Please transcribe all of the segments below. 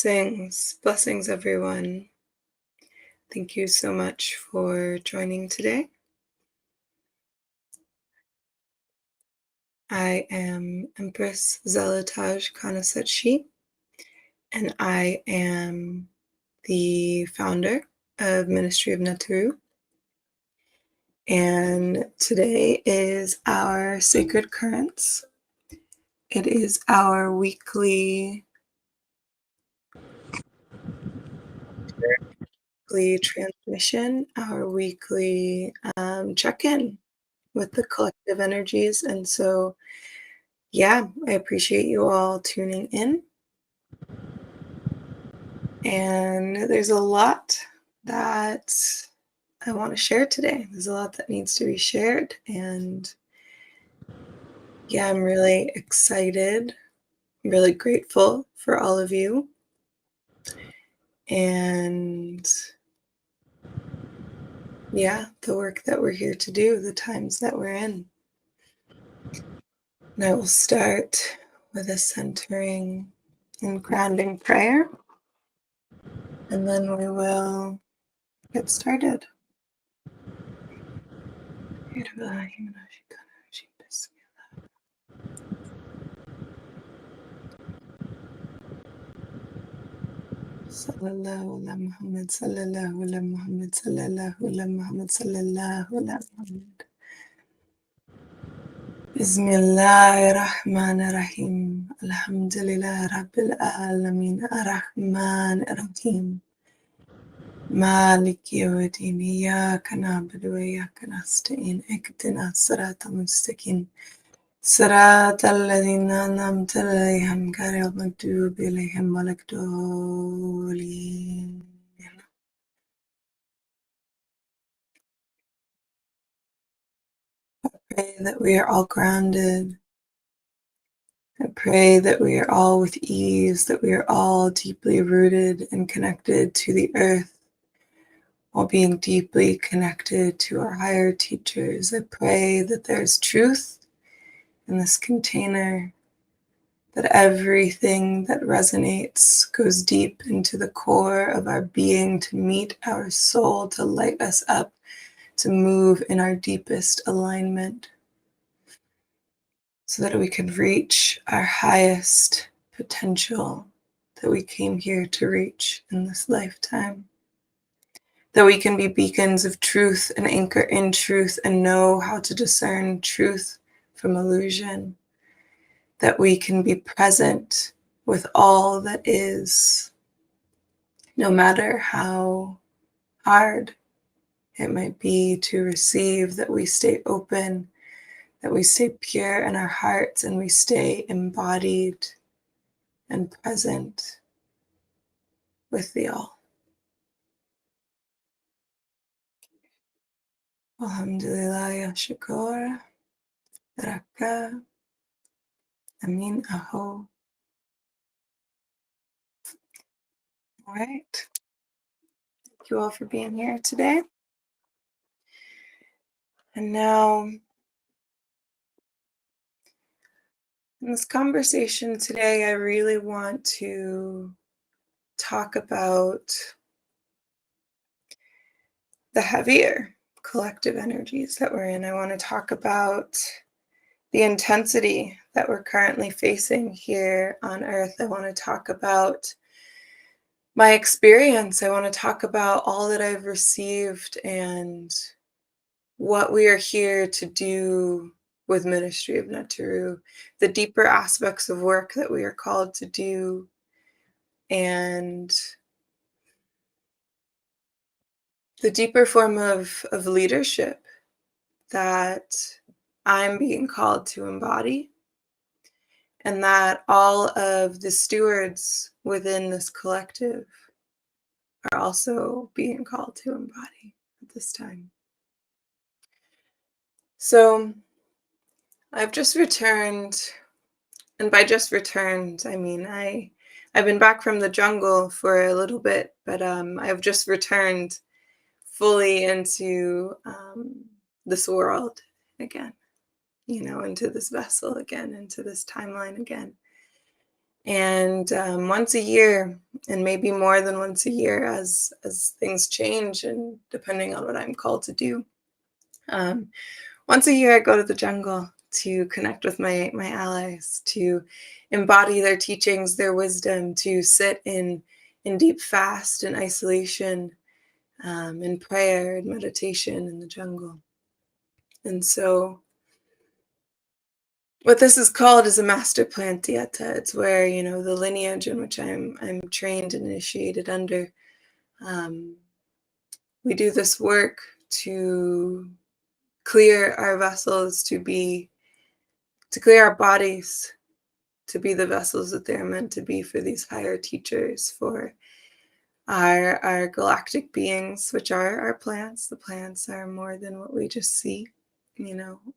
Blessings, everyone. Thank you so much for joining today. I am Empress Zella Kanasatchi, and I am the founder of Ministry of Neteru. And today is our Sacred Currents. It is our weekly transmission, our weekly check-in with the collective energies. And so, yeah, I appreciate you all tuning in. And there's a lot that I want to share today. There's a lot that needs to be shared. And yeah, I'm really excited, really grateful for all of you. And yeah, the work that we're here to do, the times that we're in. And I will start with a centering and grounding prayer. And then we will get started. Sallallahu ala Muhammad, sallallahu ala Muhammad, sallallahu ala Muhammad, sallallahu ala Muhammad. Bismillahirrahmanirrahim. Alhamdulillah Rabbil Alameen. Ar-Rahman-Ar-Rahim. Malik yawmiddin. Iyyaka na'budu wa iyyaka nasta'in. Ihdina as-siratal mustaqim. Siratal ladzina an'amta 'alaihim ghayril maghdubi 'alaihim waladdallin. I pray that we are all grounded. I pray that we are all with ease, that we are all deeply rooted and connected to the earth, while being deeply connected to our higher teachers. I pray that there's truth in this container, that everything that resonates goes deep into the core of our being to meet our soul, to light us up, to move in our deepest alignment, so that we can reach our highest potential that we came here to reach in this lifetime. That we can be beacons of truth and anchor in truth and know how to discern truth from illusion. That we can be present with all that is, no matter how hard it might be to receive, that we stay open, that we stay pure in our hearts, and we stay embodied and present with the all. Alhamdulillah ya shukor, baraka, amin aho. All right. Thank you all for being here today. And now, in this conversation today, I really want to talk about the heavier collective energies that we're in. I want to talk about the intensity that we're currently facing here on Earth. I want to talk about my experience. I want to talk about all that I've received and what we are here to do with Ministry of Neteru, the deeper aspects of work that we are called to do, and the deeper form of leadership that I'm being called to embody, and that all of the stewards within this collective are also being called to embody at this time. So I've just returned, and by just returned, I mean I've been back from the jungle for a little bit, but I've just returned fully into this world again, into this vessel again, into this timeline again. And once a year, and maybe more than once a year as things change and depending on what I'm called to do. Once a year, I go to the jungle to connect with my allies, to embody their teachings, their wisdom, to sit in deep fast and isolation, in prayer and meditation in the jungle. And so what this is called is a master plant dieta. It's where, the lineage in which I'm trained and initiated under, we do this work to clear our vessels, to clear our bodies, to be the vessels that they're meant to be for these higher teachers, for our galactic beings, which are our plants. The plants are more than what we just see.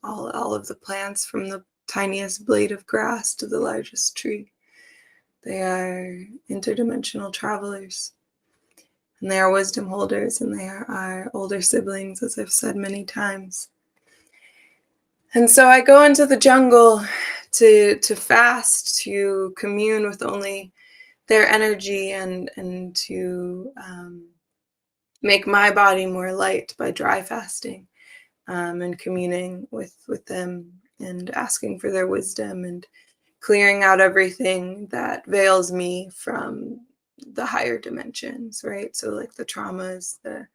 All of the plants, from the tiniest blade of grass to the largest tree, they are interdimensional travelers. And they are wisdom holders, and they are our older siblings, as I've said many times. And so I go into the jungle to fast, to commune with only their energy, and to make my body more light by dry fasting, and communing with them and asking for their wisdom and clearing out everything that veils me from the higher dimensions, right? So like the traumas, the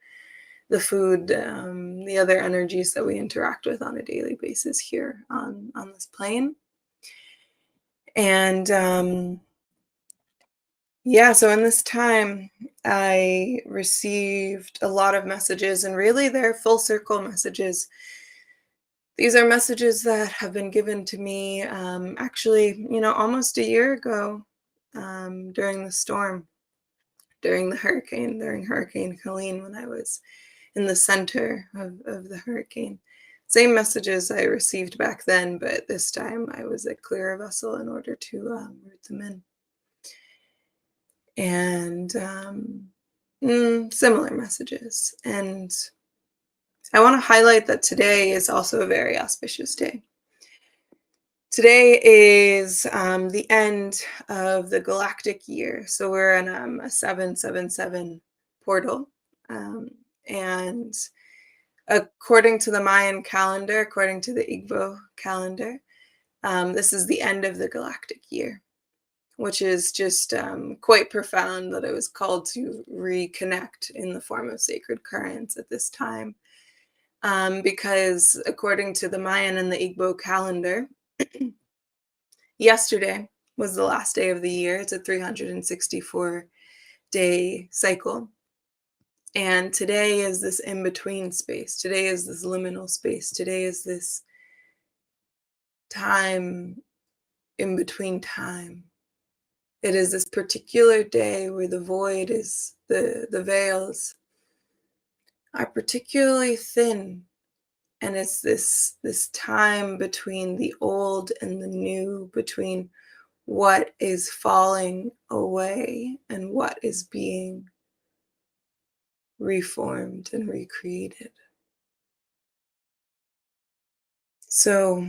food, the other energies that we interact with on a daily basis here on this plane. And so in this time, I received a lot of messages, and really they're full circle messages. These are messages that have been given to me actually, almost a year ago, during the storm, during Hurricane Helene, when I was in the center of the hurricane. Same messages I received back then, but this time I was a clearer vessel in order to root them in. And similar messages. And I want to highlight that today is also a very auspicious day. Today is the end of the Galactic Year. So we're in a 777 portal. And according to the Mayan calendar, according to the Igbo calendar, this is the end of the Galactic Year, which is just quite profound that I was called to reconnect in the form of sacred currents at this time. Because according to the Mayan and the Igbo calendar, yesterday was the last day of the year. It's a 364-day cycle. And today is this in-between space. Today is this liminal space. Today is this time in between time. It is this particular day where the void is, the veils are particularly thin. And it's this time between the old and the new, between what is falling away and what is being reformed and recreated. So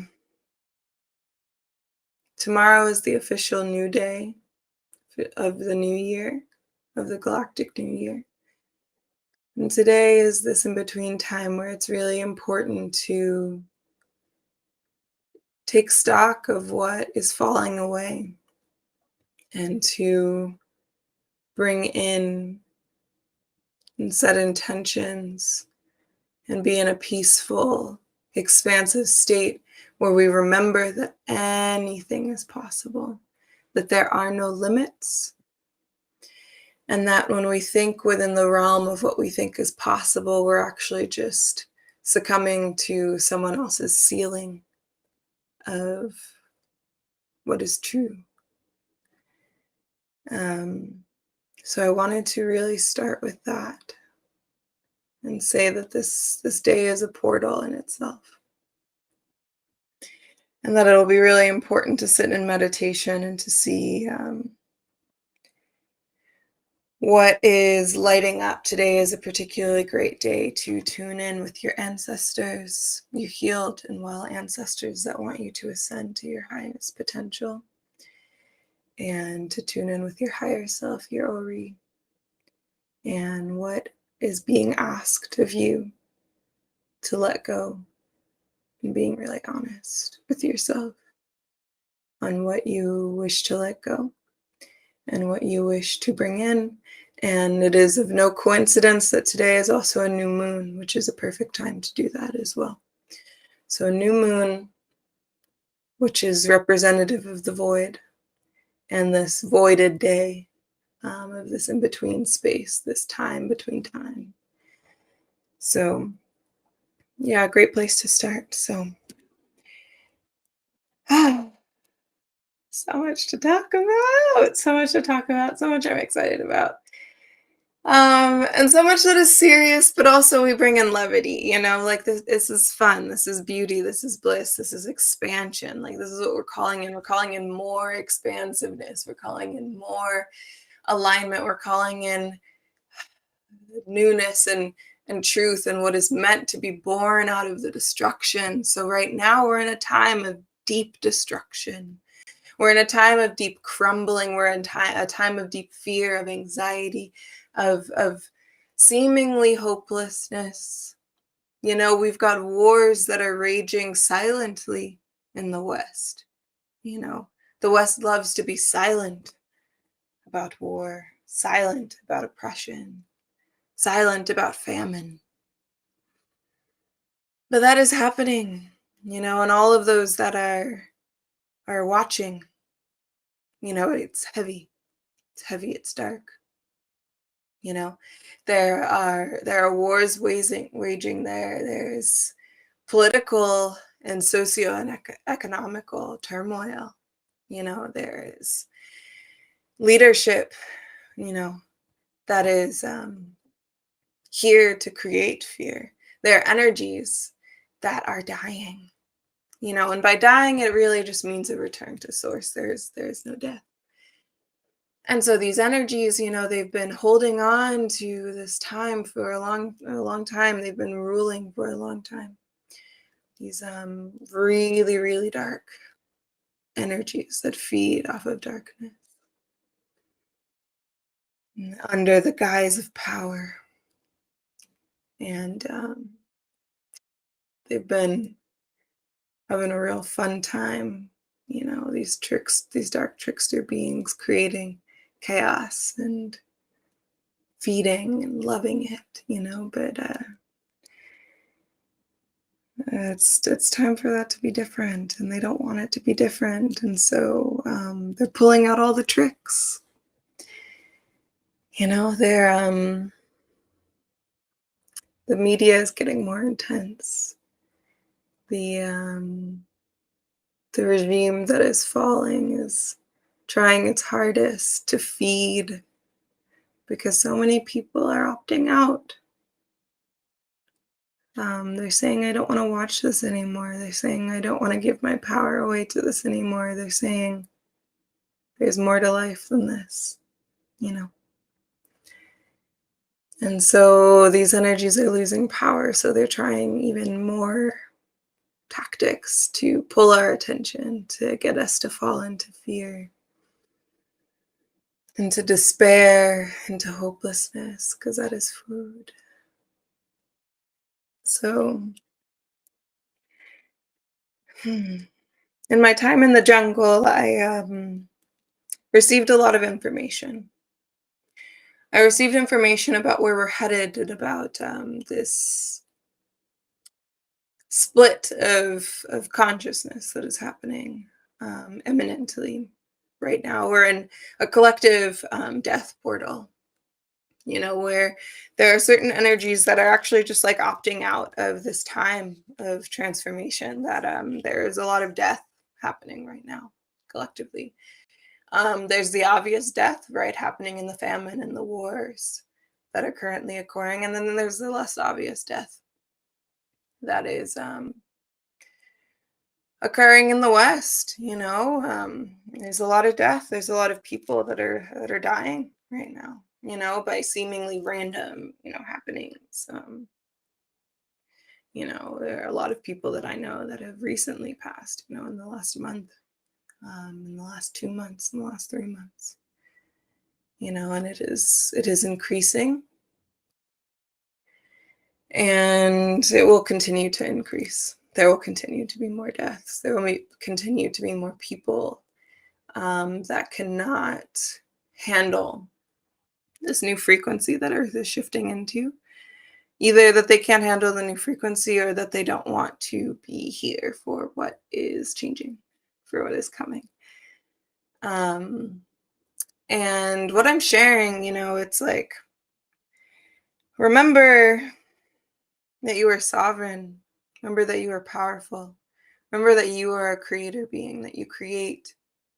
tomorrow is the official new day of the new year, of the Galactic New Year. And today is this in-between time where it's really important to take stock of what is falling away and to bring in and set intentions and be in a peaceful, expansive state where we remember that anything is possible, that there are no limits, and that when we think within the realm of what we think is possible, we're actually just succumbing to someone else's ceiling of what is true. So I wanted to really start with that and say that this day is a portal in itself. And that it'll be really important to sit in meditation and to see what is lighting up. Today is a particularly great day to tune in with your ancestors, your healed and well ancestors that want you to ascend to your highest potential. and to tune in with your higher self, your Ori, and what is being asked of you to let go, and being really honest with yourself on what you wish to let go and what you wish to bring in. And it is of no coincidence that today is also a new moon, which is a perfect time to do that as well. So a new moon, which is representative of the void, and this voided day, of this in-between space, this time between time. So yeah, great place to start. So so much to talk about, so much to talk about, so much I'm excited about. And so much that is serious, but also we bring in levity, like this is fun, this is beauty, this is bliss, this is expansion. Like this is what we're calling in. We're calling in more expansiveness, we're calling in more alignment, we're calling in newness and truth and what is meant to be born out of the destruction. So right now we're in a time of deep destruction. We're in a time of deep crumbling. We're in a time of deep fear, of anxiety, of seemingly hopelessness. We've got wars that are raging silently in the West. The West loves to be silent about war, silent about oppression, silent about famine. But that is happening, and all of those that are watching, it's heavy. It's heavy, it's dark. There are wars waging there. There's political and socio and economical turmoil. There is leadership, that is here to create fear. There are energies that are dying, and by dying, it really just means a return to source. There's no death. And so these energies, they've been holding on to this time for a long time. They've been ruling for a long time. These really, really dark energies that feed off of darkness under the guise of power. And they've been having a real fun time, these dark trickster beings creating chaos and feeding and loving it, but it's time for that to be different, and they don't want it to be different, and so they're pulling out all the tricks. They're the media is getting more intense. The regime that is falling is trying its hardest to feed, because so many people are opting out. They're saying, I don't want to watch this anymore. They're saying, I don't want to give my power away to this anymore. They're saying, there's more to life than this, And so these energies are losing power. So they're trying even more tactics to pull our attention, to get us to fall into fear, into despair, into hopelessness, because that is food. So, in my time in the jungle, I received a lot of information. I received information about where we're headed and about this split of consciousness that is happening imminently right now. We're in a collective death portal, where there are certain energies that are actually just like opting out of this time of transformation, that there is a lot of death happening right now collectively. There's the obvious death, right, happening in the famine and the wars that are currently occurring. And then there's the less obvious death that is occurring in the West. There's a lot of death. There's a lot of people that are dying right now, by seemingly random, happenings. There are a lot of people that I know that have recently passed, in the last month. in the last 2 months, in the last 3 months. And it is increasing, and it will continue to increase. There will continue to be more deaths. There will continue to be more people that cannot handle this new frequency that Earth is shifting into. Either that they can't handle the new frequency, or that they don't want to be here for what is changing, for what is coming. And what I'm sharing, it's like, remember that you are sovereign. Remember that you are powerful. Remember that you are a creator being, that you create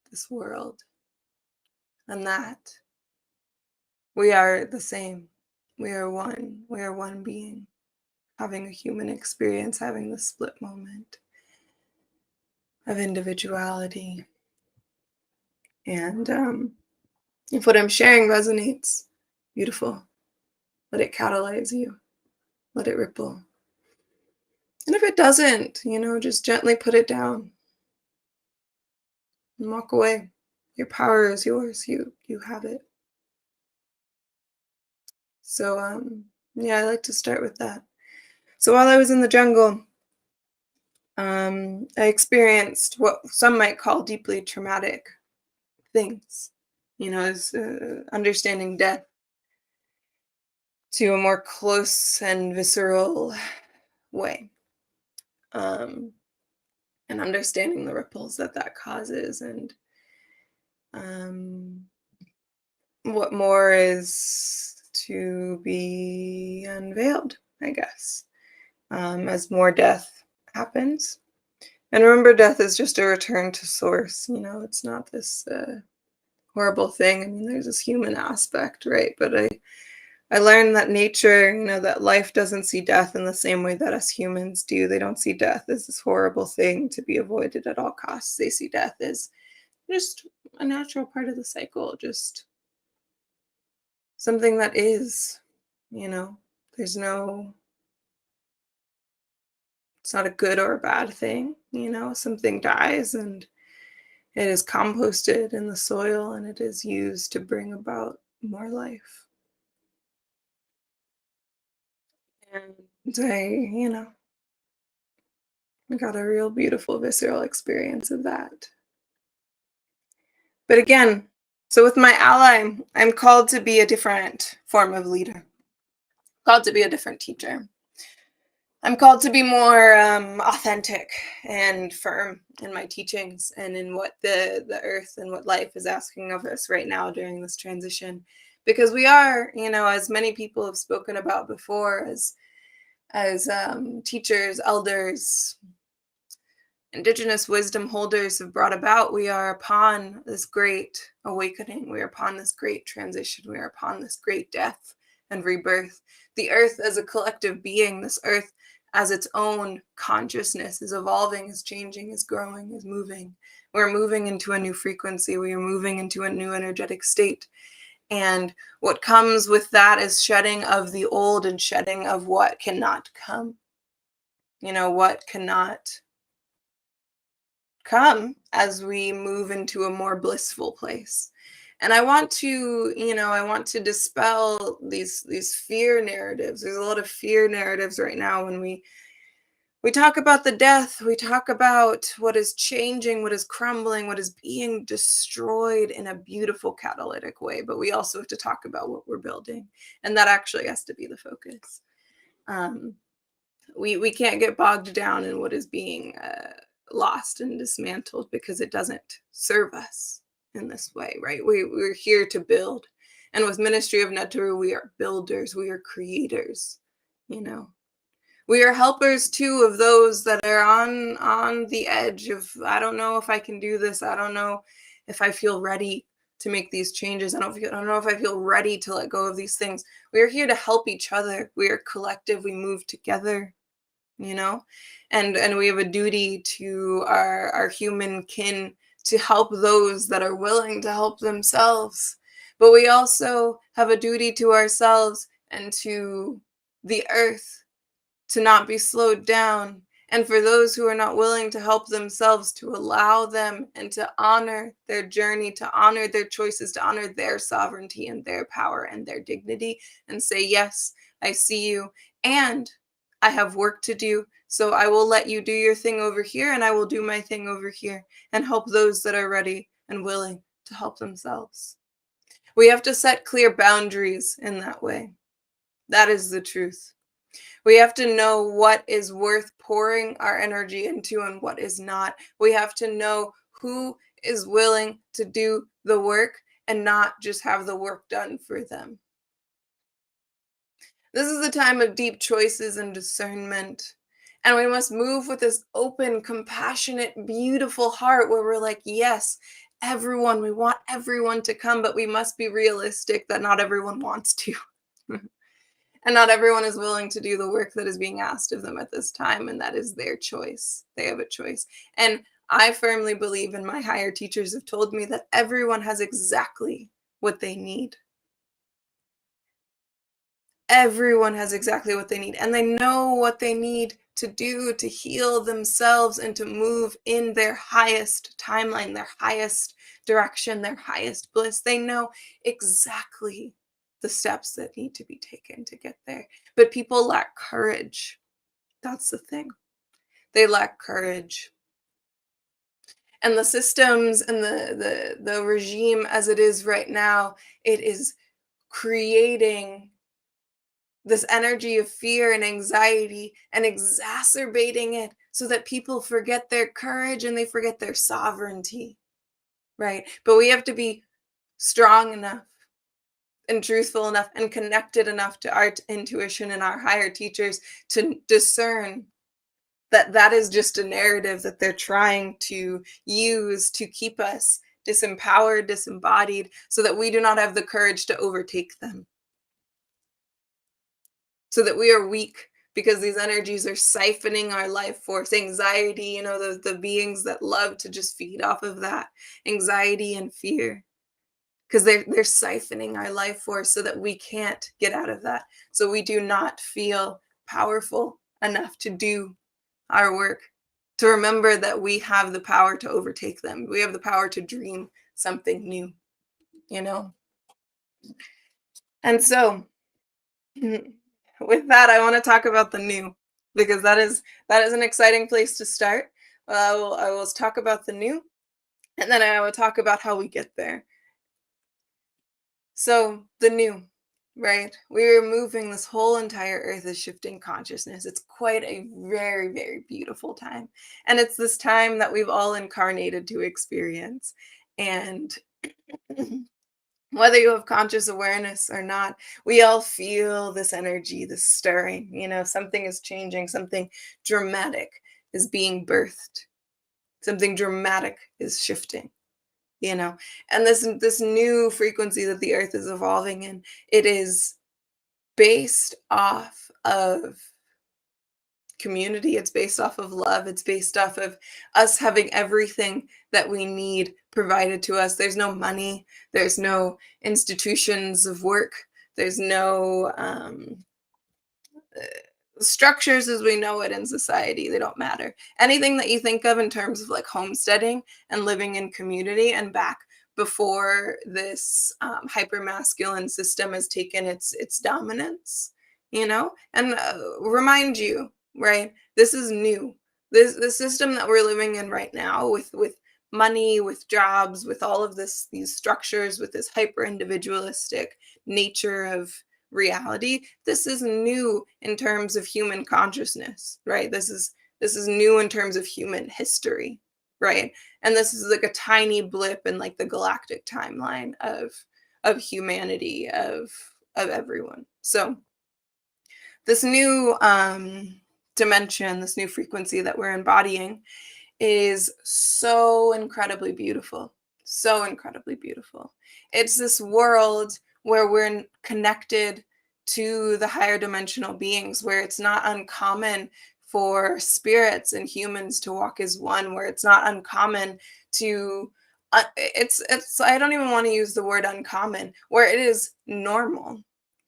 this world, and that we are the same. We are one. We are one being, having a human experience, having the split moment of individuality. And if what I'm sharing resonates, beautiful. Let it catalyze you. Let it ripple. And if it doesn't, just gently put it down and walk away. Your power is yours. You have it. So, I like to start with that. So while I was in the jungle, I experienced what some might call deeply traumatic things, as understanding death to a more close and visceral way, and understanding the ripples that causes, and what more is to be unveiled, I guess, as more death happens. And remember, death is just a return to source. It's not this horrible thing. I mean, there's this human aspect, right? But I learned that nature, that life doesn't see death in the same way that us humans do. They don't see death as this horrible thing to be avoided at all costs. They see death as just a natural part of the cycle, just something that is, there's no, it's not a good or a bad thing. Something dies and it is composted in the soil, and it is used to bring about more life. And I got a real beautiful visceral experience of that. But again, so with my ally, I'm called to be a different form of leader, called to be a different teacher. I'm called to be more authentic and firm in my teachings and in what the earth and what life is asking of us right now during this transition. Because we are, as many people have spoken about before, as teachers, elders, Indigenous wisdom holders have brought about, we are upon this great awakening. We are upon this great transition. We are upon this great death and rebirth. The earth as a collective being, this earth as its own consciousness is evolving, is changing, is growing, is moving. We're moving into a new frequency. We are moving into a new energetic state. And what comes with that is shedding of the old and shedding of what cannot come. What cannot come as we move into a more blissful place. And I want to dispel these fear narratives. There's a lot of fear narratives right now when we talk about the death, we talk about what is changing, what is crumbling, what is being destroyed in a beautiful catalytic way. But we also have to talk about what we're building. And that actually has to be the focus. We can't get bogged down in what is being lost and dismantled, because it doesn't serve us in this way, right? We're here to build. And with Ministry of Neteru, we are builders, we are creators, We are helpers too of those that are on the edge of, I don't know if I can do this. I don't know if I feel ready to make these changes. I don't know if I feel ready to let go of these things. We are here to help each other. We are collective. We move together, and we have a duty to our human kin to help those that are willing to help themselves. But we also have a duty to ourselves and to the earth to not be slowed down And for those who are not willing to help themselves, to allow them and to honor their journey, to honor their choices, to honor their sovereignty and their power and their dignity, and say, yes, I see you, and I have work to do. So I will let you do your thing over here, and I will do my thing over here, and help those that are ready and willing to help themselves. We have to set clear boundaries in that way. That is the truth. We have to know what is worth pouring our energy into and what is not. We have to know who is willing to do the work and not just have the work done for them. This is a time of deep choices and discernment. And we must move with this open, compassionate, beautiful heart where we're like, yes, everyone, we want everyone to come, but we must be realistic that not everyone wants to. And not everyone is willing to do the work that is being asked of them at this time, and that is their choice. They have a choice. And I firmly believe, and my higher teachers have told me, that everyone has exactly what they need. Everyone has exactly what they need, and they know what they need to do to heal themselves and to move in their highest timeline, their highest direction, their highest bliss. They know exactly the steps that need to be taken to get there. But people lack courage. That's the thing. They lack courage. And the systems and the regime as it is right now, it is creating this energy of fear and anxiety and exacerbating it so that people forget their courage and they forget their sovereignty, right? But we have to be strong enough and truthful enough and connected enough to our intuition and our higher teachers to discern that that is just a narrative that they're trying to use to keep us disempowered, disembodied, so that we do not have the courage to overtake them. So that we are weak because these energies are siphoning our life force. Anxiety, the beings that love to just feed off of that anxiety and fear, because they're siphoning our life force so that we can't get out of that. So we do not feel powerful enough to do our work, to remember that we have the power to overtake them. We have the power to dream something new, you know? And so with that, I want to talk about the new, because that is an exciting place to start. I will talk about the new, and then I will talk about how we get there. So the new, right? We're moving. This whole entire earth is shifting consciousness. It's quite a very, very beautiful time, and it's this time that we've all incarnated to experience. And whether you have conscious awareness or not, we all feel this energy, this stirring. Something is changing, something dramatic is being birthed, something dramatic is shifting. And this new frequency that the earth is evolving in, it is based off of community, it's based off of love, it's based off of us having everything that we need provided to us. There's no money, there's no institutions of work, there's no structures as we know it in society. They don't matter. Anything that you think of in terms of like homesteading and living in community and back before this hyper masculine system has taken its dominance, and remind you, right? This is new. The system that we're living in right now with money, with jobs, with all of these structures, with this hyper individualistic nature of reality, this is new in terms of human consciousness, right? This is new in terms of human history, right? And this is like a tiny blip in like the galactic timeline of humanity, of everyone. So this new dimension, this new frequency that we're embodying is so incredibly beautiful. So incredibly beautiful. It's this world where we're connected to the higher dimensional beings, where it's not uncommon for spirits and humans to walk as one, where it's not uncommon to it's I don't even want to use the word uncommon, where it is normal,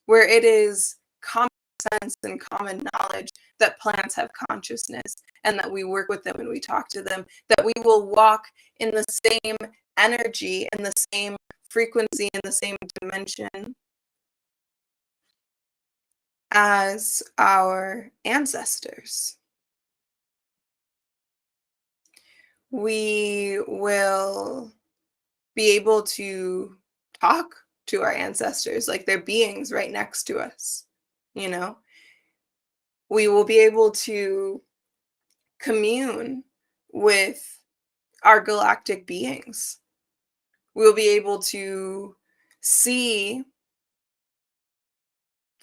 where it is common sense and common knowledge that plants have consciousness and that we work with them and we talk to them, that we will walk in the same energy and the same frequency and the same dimension as our ancestors. We will be able to talk to our ancestors like they're beings right next to us, you know? We will be able to commune with our galactic beings. We'll be able to see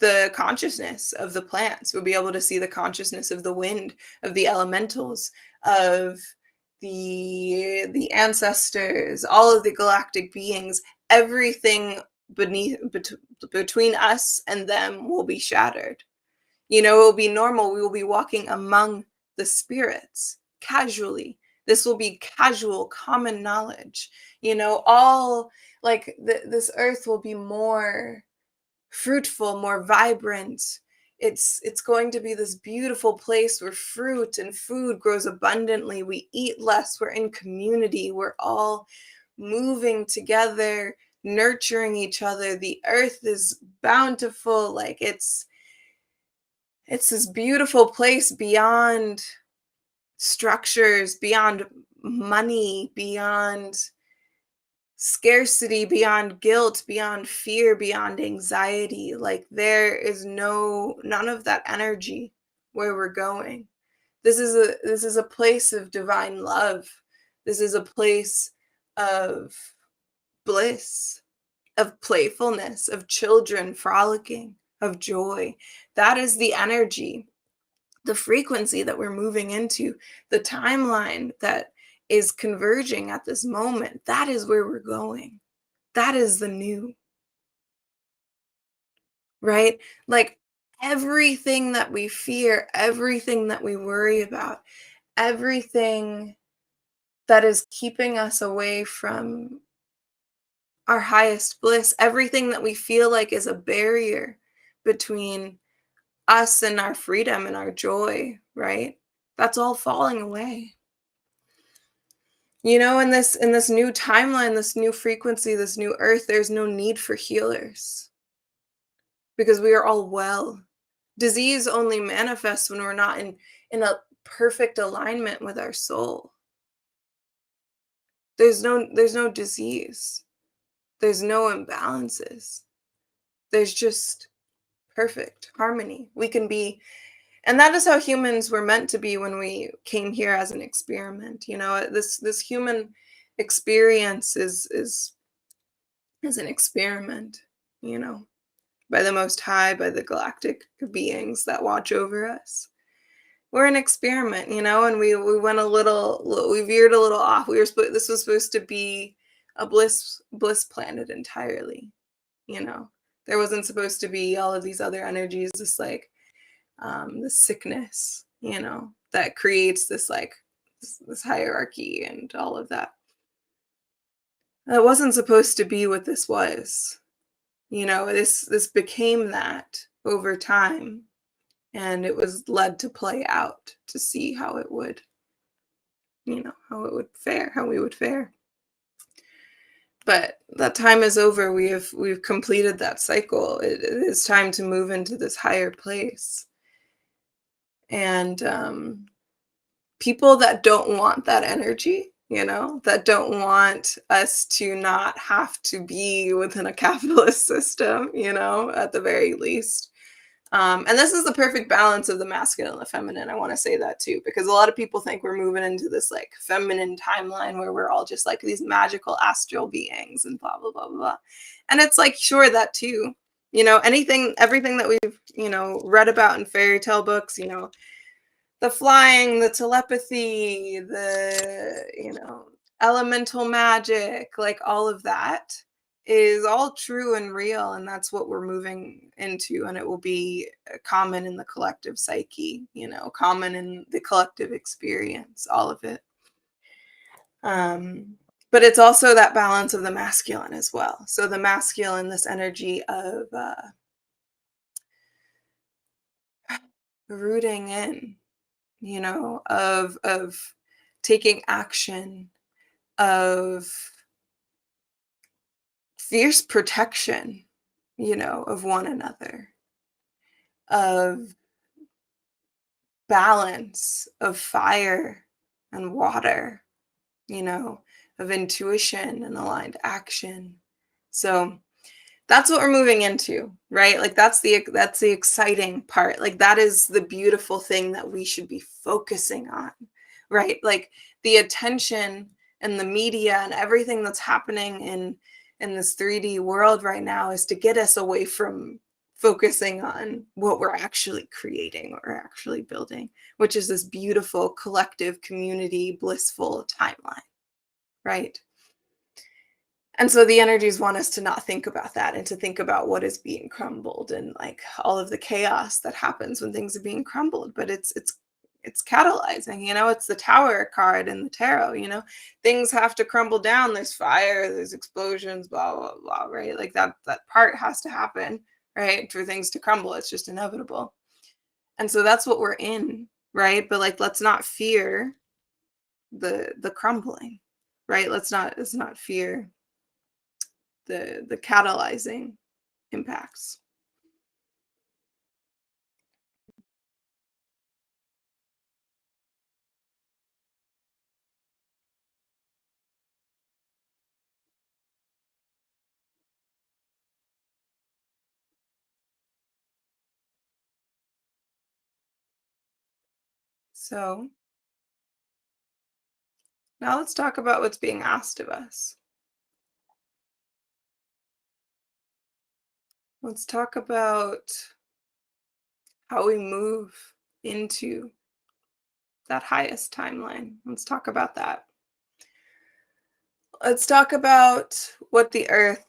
the consciousness of the plants. We'll be able to see the consciousness of the wind, of the elementals, of the ancestors, all of the galactic beings. Everything between us and them will be shattered. You know, it will be normal. We will be walking among the spirits casually. This will be casual, common knowledge. You know, all like this earth will be more fruitful, more vibrant. It's going to be this beautiful place where fruit and food grows abundantly. We eat less. We're in community. We're all moving together, nurturing each other. The earth is bountiful. Like it's this beautiful place beyond structures, beyond money, beyond scarcity, beyond guilt, beyond fear, beyond anxiety. Like there is none of that energy where we're going. This is a place of divine love. This is a place of bliss, of playfulness, of children frolicking, of joy. That is the energy, the frequency that we're moving into, the timeline that is converging at this moment. That is where we're going. That is the new, right? Like everything that we fear, everything that we worry about, everything that is keeping us away from our highest bliss, everything that we feel like is a barrier between us and our freedom and our joy, right? That's all falling away. You know, in this new timeline, this new frequency, this new earth, there's no need for healers because we are all well. Disease only manifests when we're not in a perfect alignment with our soul. There's no disease. There's no imbalances. There's just perfect harmony. We can be, and that is how humans were meant to be when we came here as an experiment. You know, this human experience is an experiment, you know, by the Most High, by the galactic beings that watch over us. We're an experiment, you know, and we went we veered a little off. This was supposed to be a bliss planet entirely, you know. There wasn't supposed to be all of these other energies, this like the sickness, you know, that creates this like this hierarchy and all of that. That wasn't supposed to be what this was. You know, this became that over time, and it was led to play out to see how it would, you know, how it would fare, how we would fare. But that time is over. We've completed that cycle. It is time to move into this higher place. And people that don't want that energy, you know, that don't want us to not have to be within a capitalist system, you know, at the very least. And this is the perfect balance of the masculine and the feminine. I want to say that too, because a lot of people think we're moving into this like feminine timeline where we're all just like these magical astral beings and blah, blah, blah, blah. And it's like, sure, that too, you know, everything that we've, you know, read about in fairy tale books, you know, the flying, the telepathy, the, you know, elemental magic, like all of that is all true and real. And that's what we're moving into. And it will be common in the collective psyche, you know, common in the collective experience, all of it. But it's also that balance of the masculine as well. So the masculine, this energy of rooting in, of taking action, of fierce protection, of one another, of balance, of fire and water, you know, of intuition and aligned action. So that's what we're moving into, right? Like that's the exciting part. Like that is the beautiful thing that we should be focusing on, right? Like the attention and the media and everything that's happening in this 3D world right now is to get us away from focusing on what we're actually creating, what we're actually building, which is this beautiful collective community blissful timeline, right? And so the energies want us to not think about that and to think about what is being crumbled and like all of the chaos that happens when things are being crumbled. But it's catalyzing, it's the Tower card in the tarot, things have to crumble down. There's fire, there's explosions, blah, blah, blah, right? Like that part has to happen, right? For things to crumble. It's just inevitable. And so that's what we're in, right? But like, let's not fear the crumbling, right? Let's not fear the catalyzing impacts. So now let's talk about what's being asked of us. Let's talk about how we move into that highest timeline. Let's talk about that. Let's talk about what the earth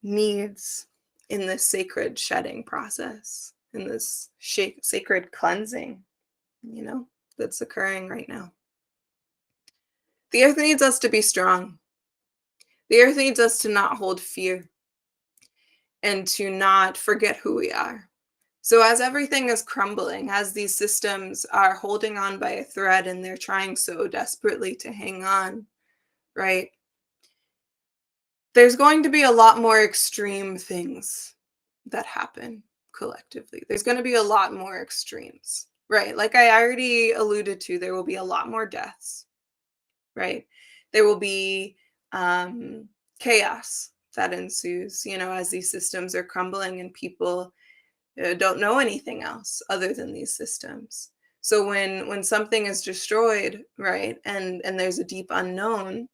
needs in this sacred shedding process, in this sacred cleansing, that's occurring right now. The earth needs us to be strong. The earth needs us to not hold fear and to not forget who we are. So as everything is crumbling, as these systems are holding on by a thread and they're trying so desperately to hang on, right? There's going to be a lot more extreme things that happen collectively. There's going to be a lot more extremes, right? Like I already alluded to, there will be a lot more deaths, right? There will be chaos that ensues, as these systems are crumbling and people don't know anything else other than these systems. So when something is destroyed, right, and there's a deep unknown,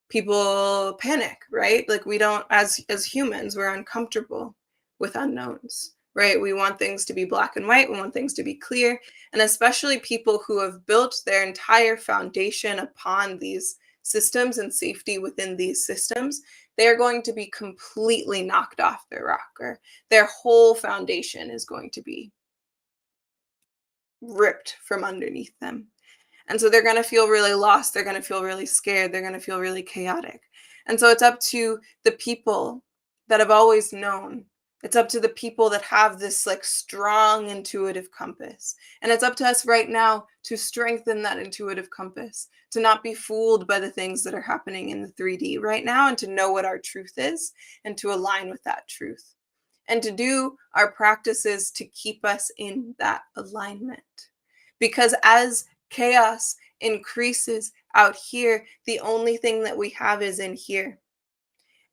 people panic, right? Like we don't, as humans, we're uncomfortable with unknowns, right? We want things to be black and white. We want things to be clear. And especially people who have built their entire foundation upon these systems and safety within these systems, they're going to be completely knocked off their rocker. Their whole foundation is going to be ripped from underneath them. And so they're going to feel really lost. They're going to feel really scared. They're going to feel really chaotic. And so it's up to the people that have always known. It's up to the people that have this like strong intuitive compass. And it's up to us right now to strengthen that intuitive compass, to not be fooled by the things that are happening in the 3D right now, and to know what our truth is and to align with that truth. And to do our practices to keep us in that alignment. Because as chaos increases out here, the only thing that we have is in here.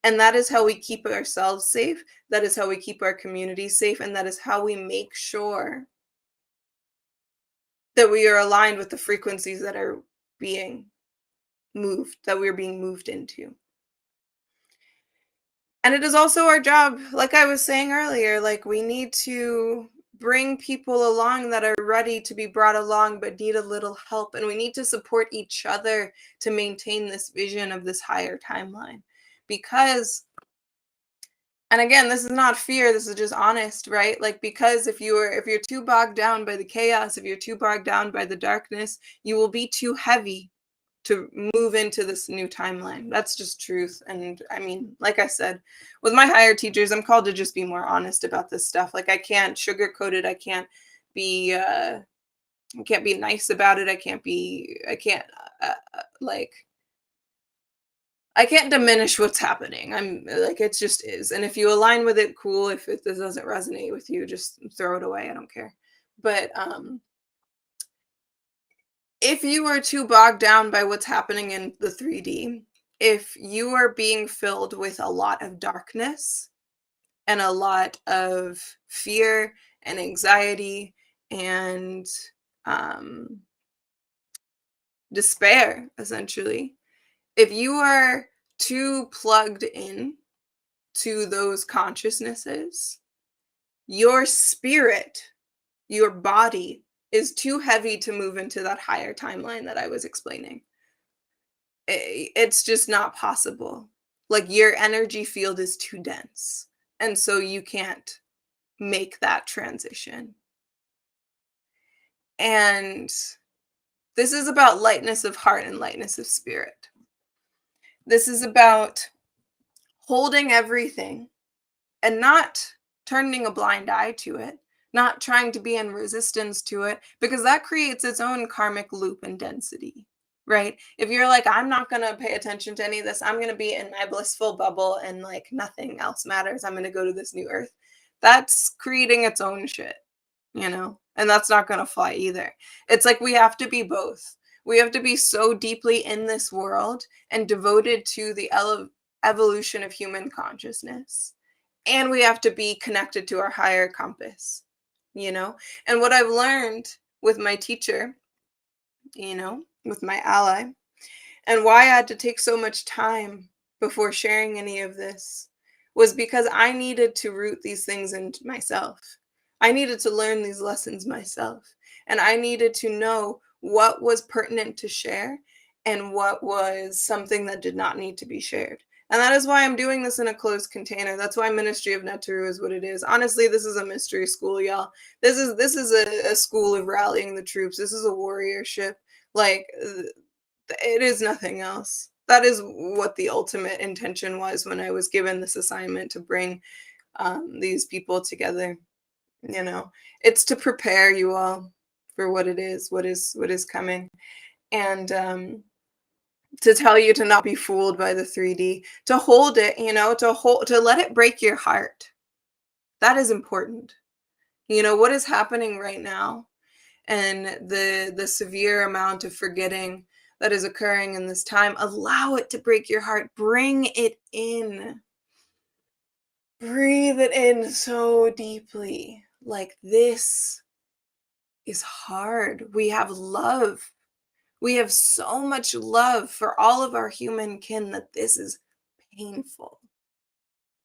And that is how we keep ourselves safe. That is how we keep our community safe. And that is how we make sure that we are aligned with the frequencies that are being moved, that we're being moved into. And it is also our job, like I was saying earlier, like we need to bring people along that are ready to be brought along but need a little help. And we need to support each other to maintain this vision of this higher timeline. Because, and again, this is not fear, this is just honest, right? Like, because if you're too bogged down by the chaos, if you're too bogged down by the darkness, you will be too heavy to move into this new timeline. That's just truth. And I mean, like I said, with my higher teachers, I'm called to just be more honest about this stuff. Like I can't sugarcoat it. I can't be nice about it. Like I can't diminish what's happening. I'm like, it just is. And if you align with it, cool. If this doesn't resonate with you, just throw it away. I don't care. But if you are too bogged down by what's happening in the 3D, if you are being filled with a lot of darkness and a lot of fear and anxiety and um, despair, essentially, if you are too plugged in to those consciousnesses, your spirit, your body is too heavy to move into that higher timeline that I was explaining. It's just not possible. Like your energy field is too dense. And so you can't make that transition. And this is about lightness of heart and lightness of spirit. This is about holding everything and not turning a blind eye to it, not trying to be in resistance to it, because that creates its own karmic loop and density, right? If you're like, I'm not going to pay attention to any of this, I'm going to be in my blissful bubble and like nothing else matters, I'm going to go to this new earth, that's creating its own shit, and that's not going to fly either. It's like we have to be both. We have to be so deeply in this world and devoted to the evolution of human consciousness, and we have to be connected to our higher compass, and what I've learned with my teacher, with my ally, and why I had to take so much time before sharing any of this was because I needed to root these things into myself. I needed to learn these lessons myself, and I needed to know what was pertinent to share and what was something that did not need to be shared. And that is why I'm doing this in a closed container. That's why Ministry of Neteru is what it is. Honestly, this is a mystery school, y'all. This is a school of rallying the troops. This is a warriorship. Like, it is nothing else. That is what the ultimate intention was when I was given this assignment to bring these people together. It's to prepare you all for what it is, what is coming, and to tell you to not be fooled by the 3D, to hold it, to let it break your heart. That is important. What is happening right now and the severe amount of forgetting that is occurring in this time, allow it to break your heart. Bring it in. Breathe it in so deeply. Like, this is hard. We have love. We have so much love for all of our human kin that this is painful.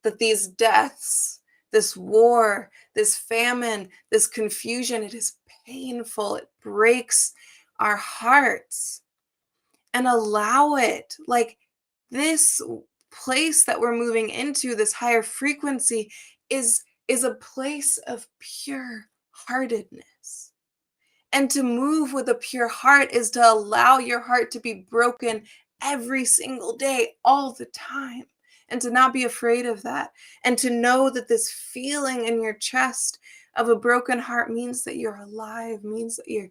That these deaths, this war, this famine, this confusion, it is painful. It breaks our hearts. And allow it. Like, this place that we're moving into, this higher frequency, is a place of pure heartedness. And to move with a pure heart is to allow your heart to be broken every single day, all the time, and to not be afraid of that. And to know that this feeling in your chest of a broken heart means that you're alive, means that you're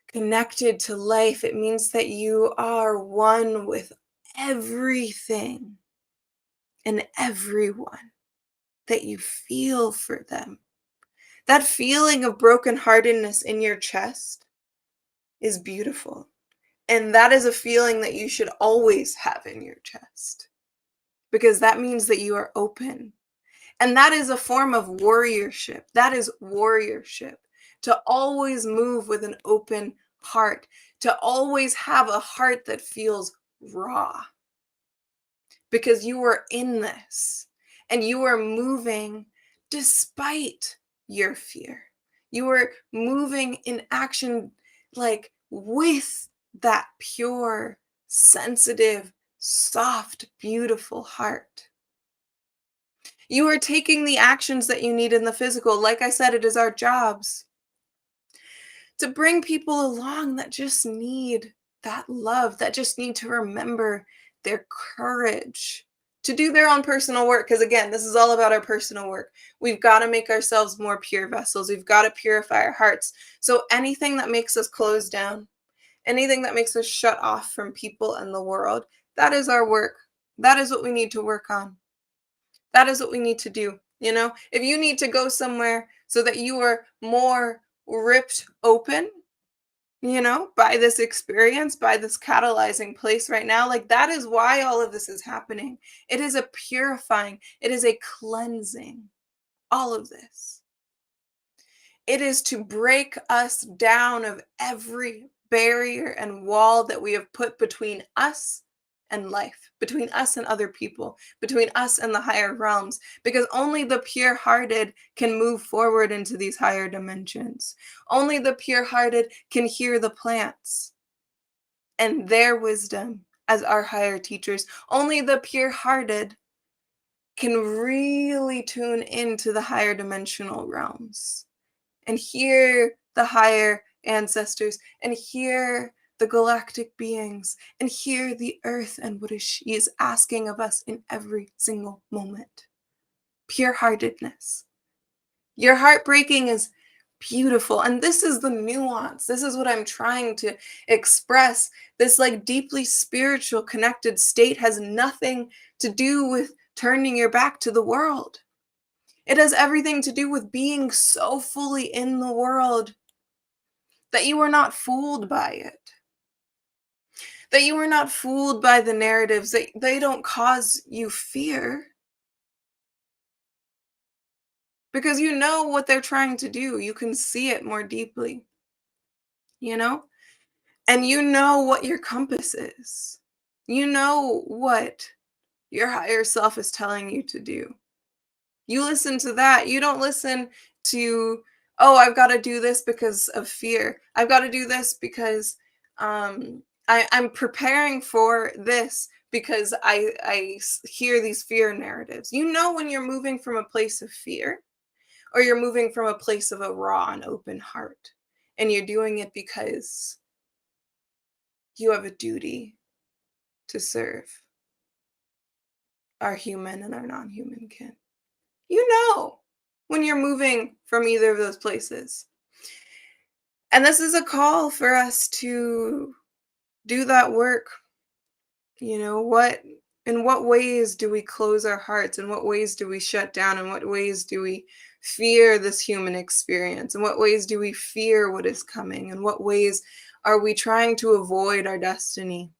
connected to life. It means that you are one with everything and everyone, that you feel for them. That feeling of brokenheartedness in your chest is beautiful. And that is a feeling that you should always have in your chest, because that means that you are open. And that is a form of warriorship. That is warriorship. To always move with an open heart, to always have a heart that feels raw, because you are in this and you are moving despite your fear. You are moving in action, like with that pure, sensitive, soft, beautiful heart. You are taking the actions that you need in the physical. Like I said, it is our jobs to bring people along that just need that love, that just need to remember their courage to do their own personal work. Because again, this is all about our personal work. We've got to make ourselves more pure vessels. We've got to purify our hearts. So anything that makes us close down, anything that makes us shut off from people and the world, that is our work. That is what we need to work on. That is what we need to do. If you need to go somewhere so that you are more ripped open, by this experience, by this catalyzing place right now, like that is why all of this is happening. It is a purifying, it is a cleansing, all of this. It is to break us down of every barrier and wall that we have put between us and life, between us and other people, between us and the higher realms, because only the pure-hearted can move forward into these higher dimensions. Only the pure-hearted can hear the plants and their wisdom as our higher teachers. Only the pure-hearted can really tune into the higher dimensional realms and hear the higher ancestors and hear the galactic beings and hear the earth and what she is asking of us in every single moment. Pure-heartedness. Your heartbreaking is beautiful. And this is the nuance. This is what I'm trying to express. This like deeply spiritual connected state has nothing to do with turning your back to the world. It has everything to do with being so fully in the world that you are not fooled by it. That you are not fooled by the narratives, that they don't cause you fear. Because you know what they're trying to do. You can see it more deeply. And you know what your compass is. You know what your higher self is telling you to do. You listen to that. You don't listen to, oh, I've got to do this because of fear. I've got to do this because I'm preparing for this because I hear these fear narratives. You know when you're moving from a place of fear or you're moving from a place of a raw and open heart. And you're doing it because you have a duty to serve our human and our non-human kin. You know when you're moving from either of those places. And this is a call for us to do that work. In what ways do we close our hearts? In what ways do we shut down? In what ways do we fear this human experience? In what ways do we fear what is coming? In what ways are we trying to avoid our destiny?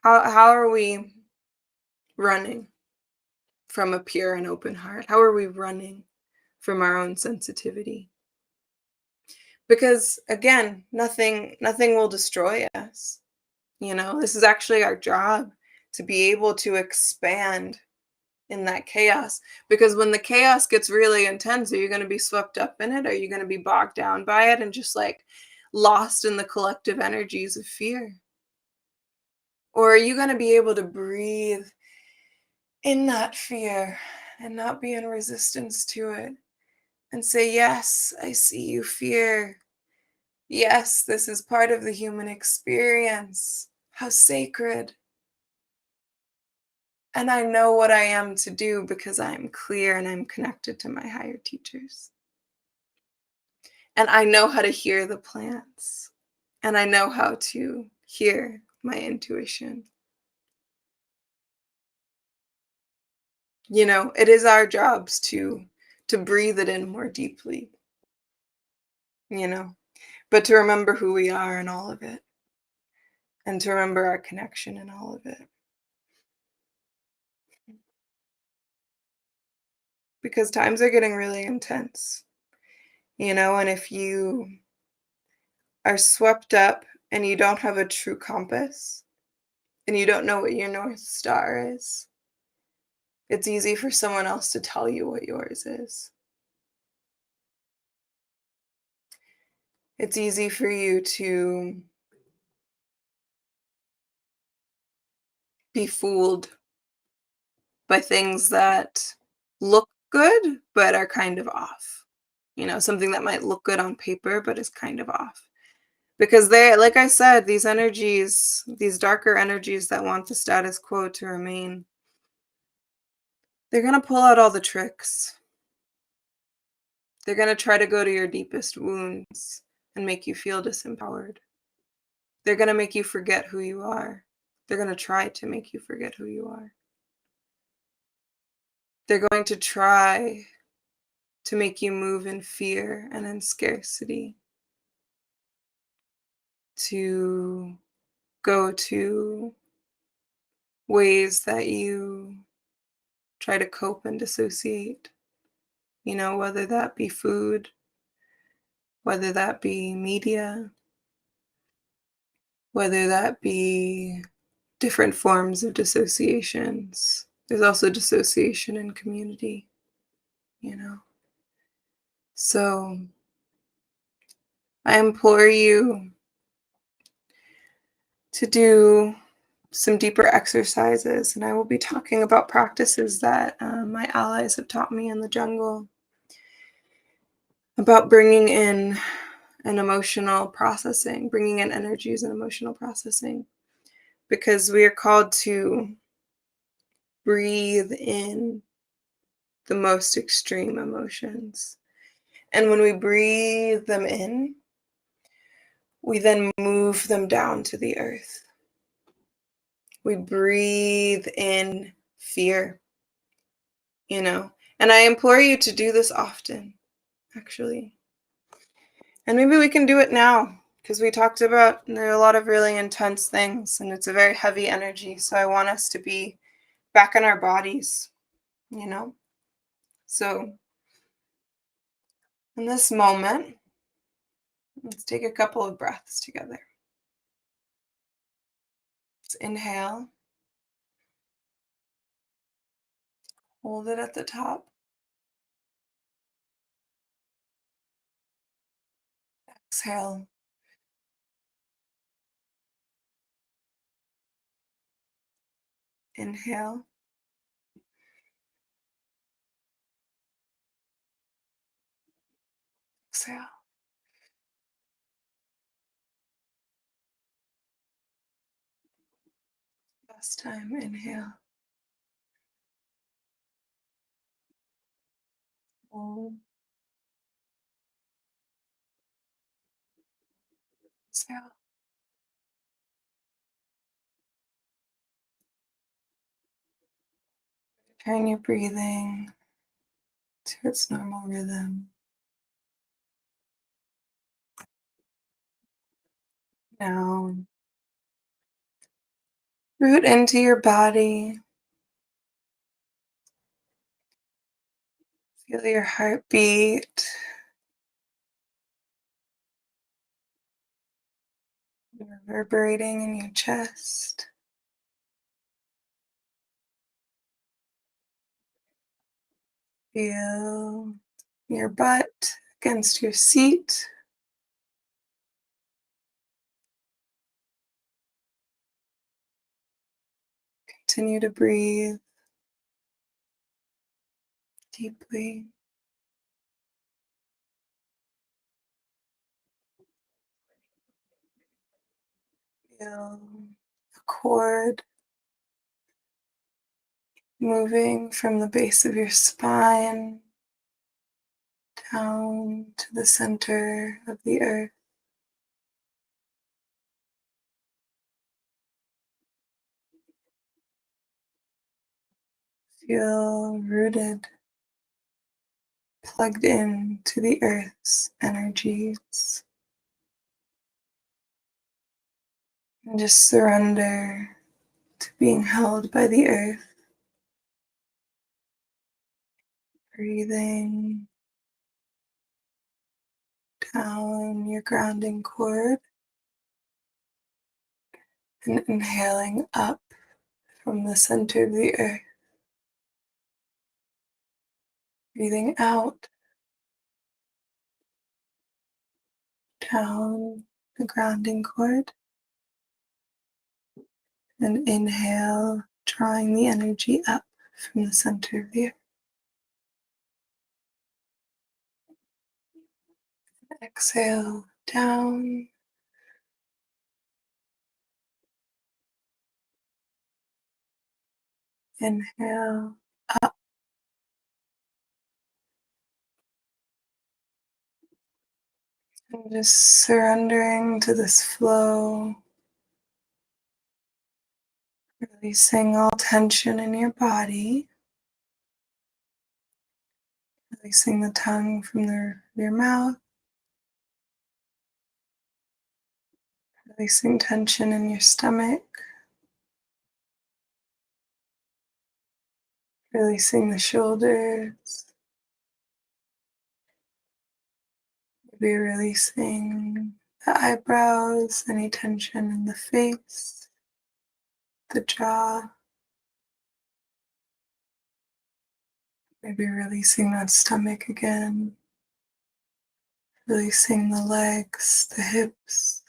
How are we running from a pure and open heart? How are we running from our own sensitivity? Because again, nothing will destroy us. This is actually our job, to be able to expand in that chaos. Because when the chaos gets really intense, are you going to be swept up in it? Are you going to be bogged down by it and just like lost in the collective energies of fear? Or are you going to be able to breathe in that fear and not be in resistance to it and say, yes, I see you, fear. Yes, this is part of the human experience. How sacred. And I know what I am to do because I am clear and I'm connected to my higher teachers. And I know how to hear the plants. And I know how to hear my intuition. It is our jobs to breathe it in more deeply. But to remember who we are in all of it. And to remember our connection in all of it. Because times are getting really intense. And if you are swept up and you don't have a true compass and you don't know what your North Star is, it's easy for someone else to tell you what yours is. It's easy for you to be fooled by things that look good but are kind of off. Something that might look good on paper but is kind of off. Because they, like I said, these energies, these darker energies that want the status quo to remain, they're going to pull out all the tricks. They're going to try to go to your deepest wounds and make you feel disempowered. They're going to make you forget who you are. They're going to try to make you forget who you are. They're going to try to make you move in fear and in scarcity, to go to ways that you try to cope and dissociate, whether that be food, whether that be media, whether that be different forms of dissociations. There's also dissociation in community, So I implore you to do some deeper exercises, and I will be talking about practices that my allies have taught me in the jungle about bringing in an emotional processing, bringing in energies and emotional processing, because we are called to breathe in the most extreme emotions. And when we breathe them in, we then move them down to the earth. We breathe in fear, and I implore you to do this often, actually. And maybe we can do it now, because we talked about there are a lot of really intense things, and it's a very heavy energy. So I want us to be back in our bodies, So in this moment, let's take a couple of breaths together. Let's inhale. Hold it at the top. Exhale. Inhale. Exhale. Last time, inhale. Hold. Exhale. Turn your breathing to its normal rhythm. Now, root into your body. Feel your heartbeat. Reverberating in your chest. Feel your butt against your seat. Continue to breathe deeply. Feel the cord moving from the base of your spine down to the center of the earth. Feel rooted, plugged in to the earth's energies. And just surrender to being held by the earth. Breathing down your grounding cord and inhaling up from the center of the earth. Breathing out down the grounding cord, and inhale, drawing the energy up from the center of the earth. Exhale down Inhale up. And just surrendering to this flow, releasing all tension in your body, releasing the tongue from the roof of your mouth, releasing tension in your stomach, releasing the shoulders, maybe releasing the eyebrows, any tension in the face, the jaw, maybe releasing that stomach again, releasing the legs, the hips,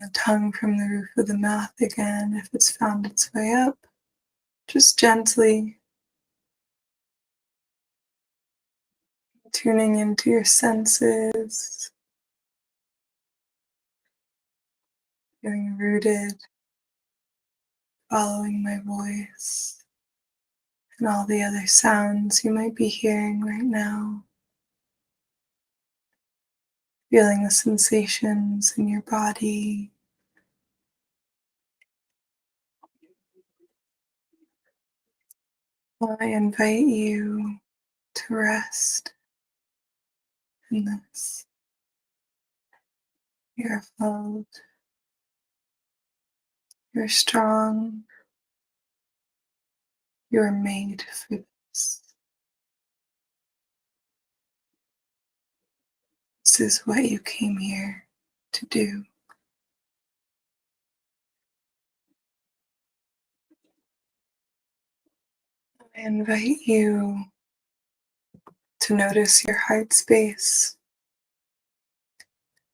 the tongue from the roof of the mouth again if it's found its way up. Just gently tuning into your senses, feeling rooted, following my voice and all the other sounds you might be hearing right now. Feeling the sensations in your body. I invite you to rest in this. You're held. You're strong. You're made for this. This is what you came here to do. I invite you to notice your heart space,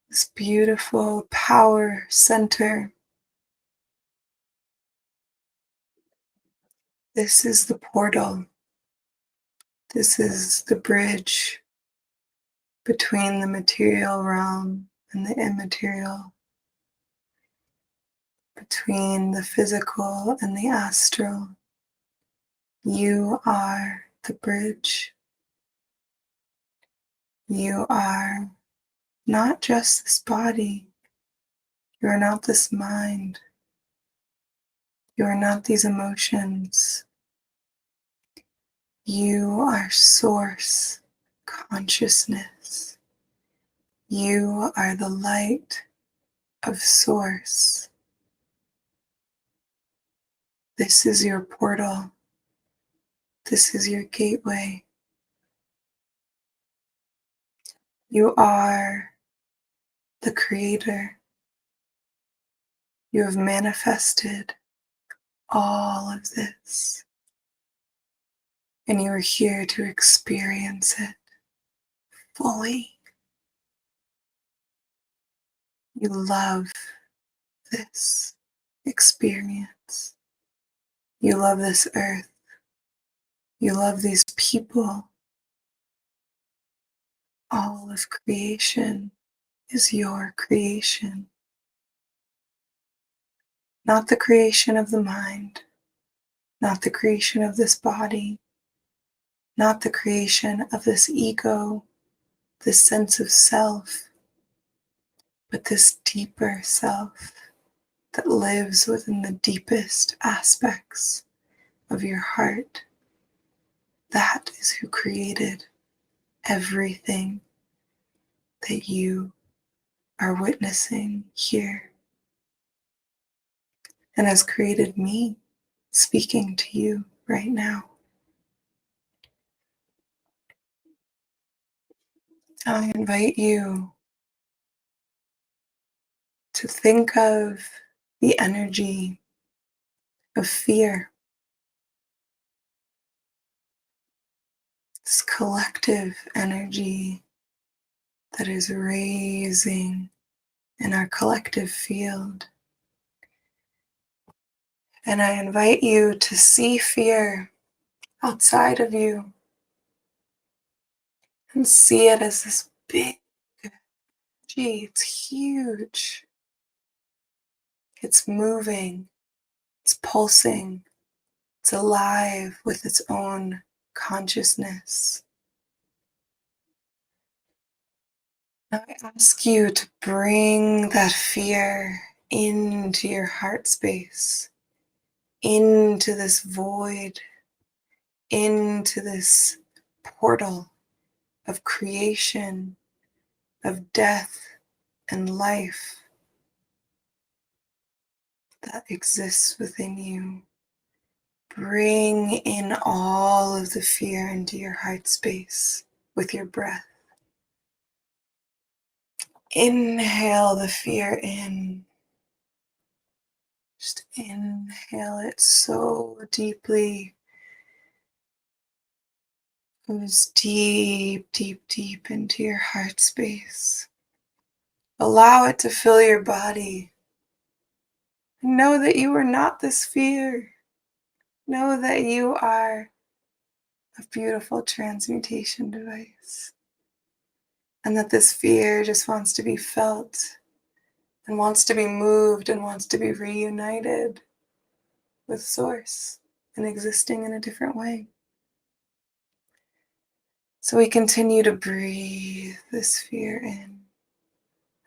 this beautiful power center. This is the portal. This is the bridge between the material realm and the immaterial, between the physical and the astral. You are the bridge. You are not just this body. You are not this mind. You are not these emotions. You are source consciousness. You are the light of source. This is your portal. This is your gateway. You are the creator. You have manifested all of this, and you are here to experience it fully. You love this experience. You love this earth. You love these people. All of creation is your creation. Not the creation of the mind, not the creation of this body, not the creation of this ego, this sense of self, but this deeper self that lives within the deepest aspects of your heart. That is who created everything that you are witnessing here, and has created me speaking to you right now. I invite you to think of the energy of fear, this collective energy that is raising in our collective field. And I invite you to see fear outside of you and see it as this big energy. It's huge. It's moving. It's pulsing. It's alive with its own consciousness. Now I ask you to bring that fear into your heart space, into this void, into this portal of creation, of death and life that exists within you. Bring in all of the fear into your heart space with your breath. Inhale the fear in. Just inhale it so deeply. Goes deep, deep, deep into your heart space. Allow it to fill your body. Know that you are not this fear. Know that you are a beautiful transmutation device. And that this fear just wants to be felt and wants to be moved and wants to be reunited with Source and existing in a different way. So we continue to breathe this fear in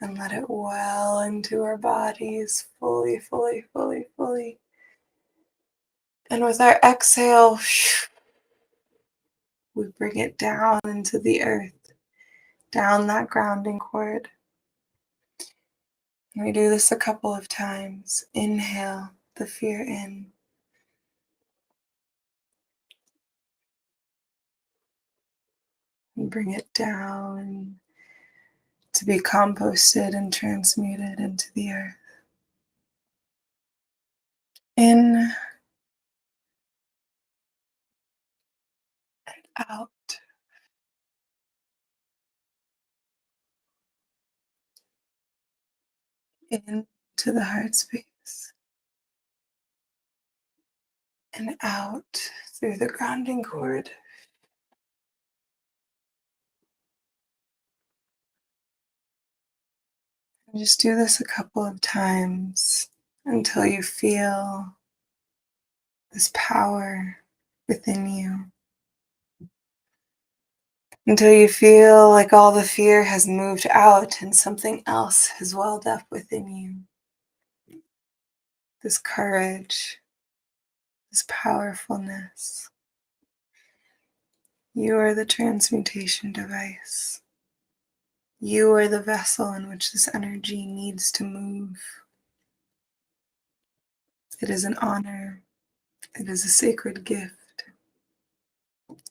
and let it well into our bodies fully, fully, fully, fully. And with our exhale, we bring it down into the earth, down that grounding cord. And we do this a couple of times. Inhale the fear in. And bring it down to be composted and transmuted into the earth. In and out. Into the heart space. And out through the grounding cord. And just do this a couple of times until you feel this power within you. Until you feel like all the fear has moved out and something else has welled up within you. This courage, this powerfulness. You are the transmutation device. You are the vessel in which this energy needs to move. It is an honor. It is a sacred gift.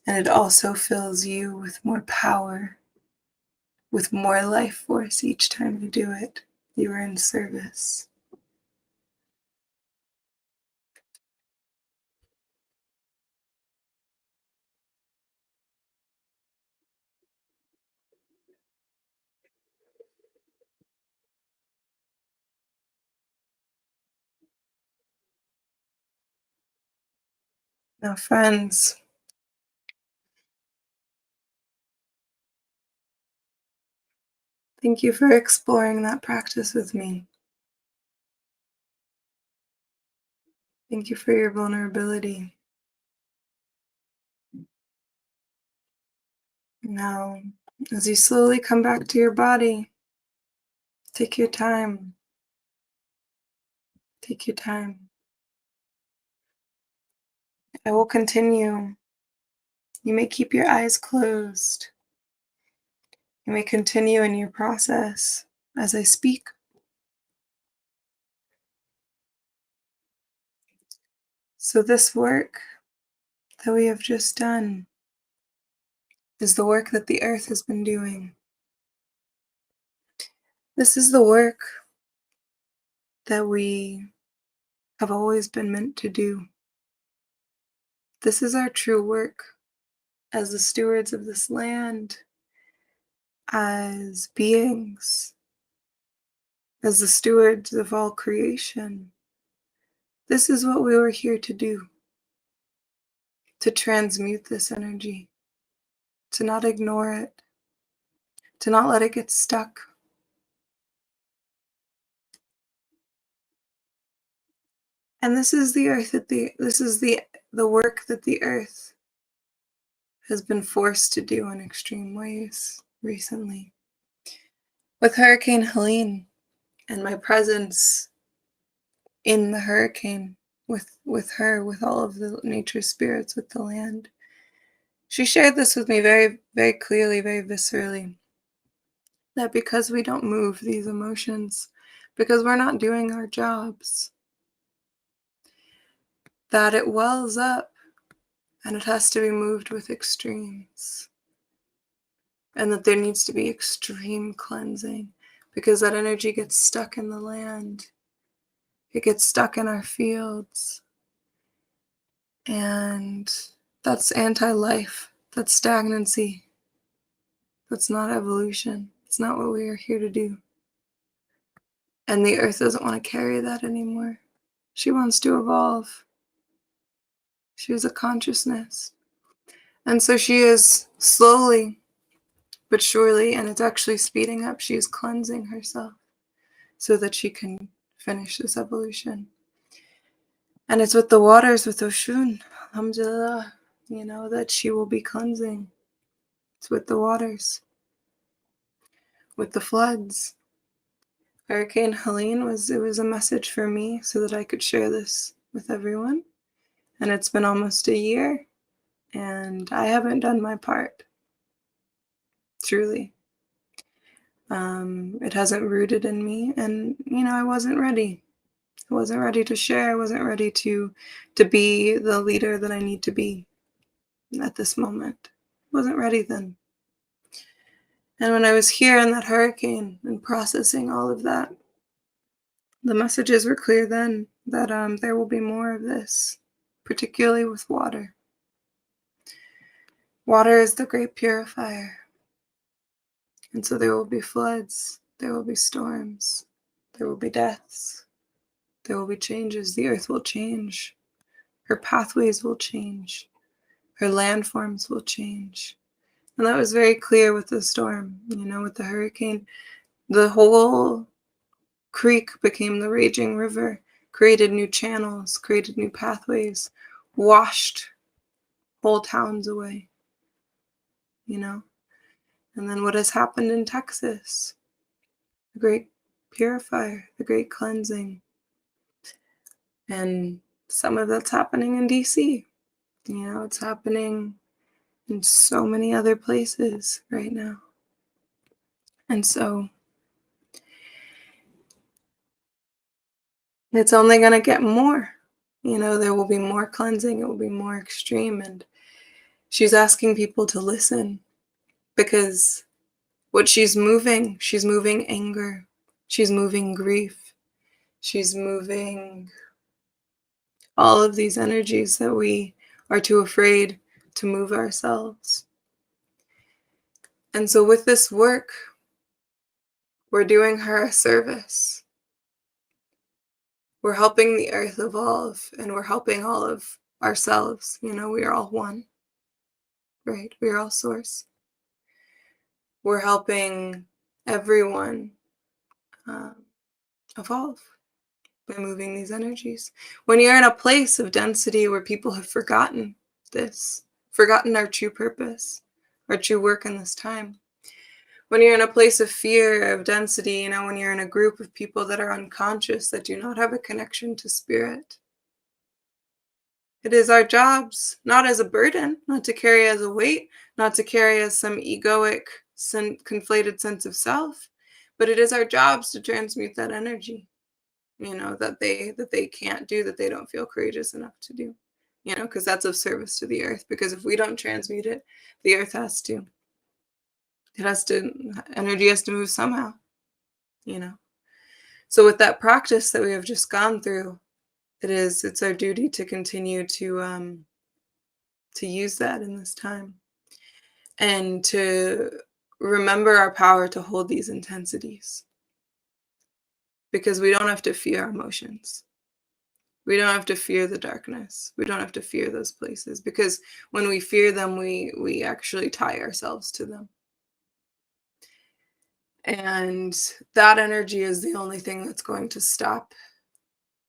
And it also fills you with more power, with more life force each time you do it. You are in service. Now, friends, thank you for exploring that practice with me. Thank you for your vulnerability. Now, as you slowly come back to your body, take your time. Take your time. I will continue. You may keep your eyes closed. You may continue in your process as I speak. So this work that we have just done is the work that the earth has been doing. This is the work that we have always been meant to do. This is our true work as the stewards of this land, as beings, as the stewards of all creation. This is what we were here to do, to transmute this energy, to not ignore it, to not let it get stuck. And this is the earth that this is the work that the earth has been forced to do in extreme ways recently. With Hurricane Helene and my presence in the hurricane with her, with all of the nature spirits, with the land. She shared this with me very, very clearly, very viscerally, that because we don't move these emotions, because we're not doing our jobs, that it wells up and it has to be moved with extremes. And that there needs to be extreme cleansing because that energy gets stuck in the land. It gets stuck in our fields. And that's anti-life. That's stagnancy. That's not evolution. It's not what we are here to do. And the earth doesn't want to carry that anymore. She wants to evolve. She is a consciousness. And so she is slowly but surely, and it's actually speeding up, she is cleansing herself so that she can finish this evolution. And it's with the waters, with Oshun, alhamdulillah, that she will be cleansing. It's with the waters, with the floods. Hurricane Helene was a message for me so that I could share this with everyone. And it's been almost a year, and I haven't done my part, truly. It hasn't rooted in me, and I wasn't ready. I wasn't ready to share. I wasn't ready to be the leader that I need to be at this moment. I wasn't ready then. And when I was here in that hurricane and processing all of that, the messages were clear then that there will be more of this, particularly with water. Water is the great purifier. And so there will be floods, there will be storms, there will be deaths, there will be changes. The earth will change. Her pathways will change. Her landforms will change. And that was very clear with the storm, with the hurricane. The whole creek became the raging river, created new channels, created new pathways, washed whole towns away, And then what has happened in Texas? The great purifier, the great cleansing. And some of that's happening in DC. It's happening in so many other places right now. And so it's only going to get more. There will be more cleansing. It will be more extreme. And she's asking people to listen because what she's moving anger. She's moving grief. She's moving all of these energies that we are too afraid to move ourselves. And so with this work, we're doing her a service. We're helping the earth evolve, and we're helping all of ourselves. We are all one, right? We are all source. We're helping everyone evolve by moving these energies. When you're in a place of density where people have forgotten this, forgotten our true purpose, our true work in this time, when you're in a place of fear, of density, when you're in a group of people that are unconscious, that do not have a connection to spirit, it is our jobs, not as a burden, not to carry as a weight, not to carry as some egoic, conflated sense of self, but it is our jobs to transmute that energy, that they can't do, that they don't feel courageous enough to do, because that's of service to the earth. Because if we don't transmute it, the earth has to. Energy has to move somehow, So with that practice that we have just gone through, it's our duty to continue to use that in this time and to remember our power to hold these intensities, because we don't have to fear our emotions. We don't have to fear the darkness. We don't have to fear those places, because when we fear them, we actually tie ourselves to them. And that energy is the only thing that's going to stop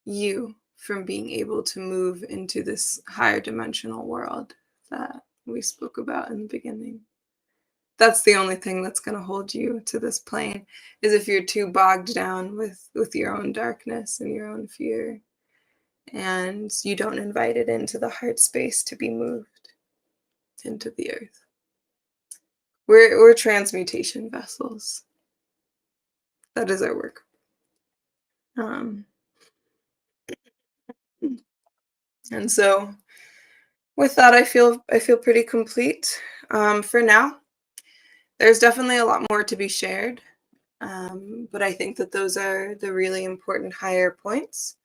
you from being able to move into this higher dimensional world that we spoke about in the beginning. That's the only thing that's going to hold you to this plane, is if you're too bogged down with your own darkness and your own fear, and you don't invite it into the heart space to be moved into the earth. We're transmutation vessels. That is our work. And so with that, I feel pretty complete for now. There's definitely a lot more to be shared, but I think that those are the really important higher points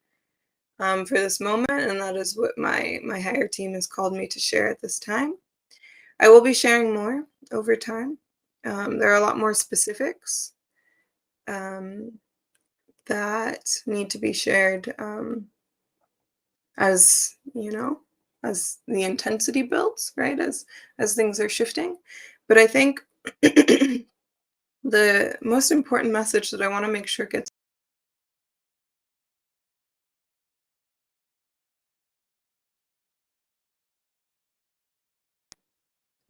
for this moment, and that is what my higher team has called me to share at this time. I will be sharing more over time. There are a lot more specifics that need to be shared as as the intensity builds, right? As things are shifting. But I think the most important message that I want to make sure gets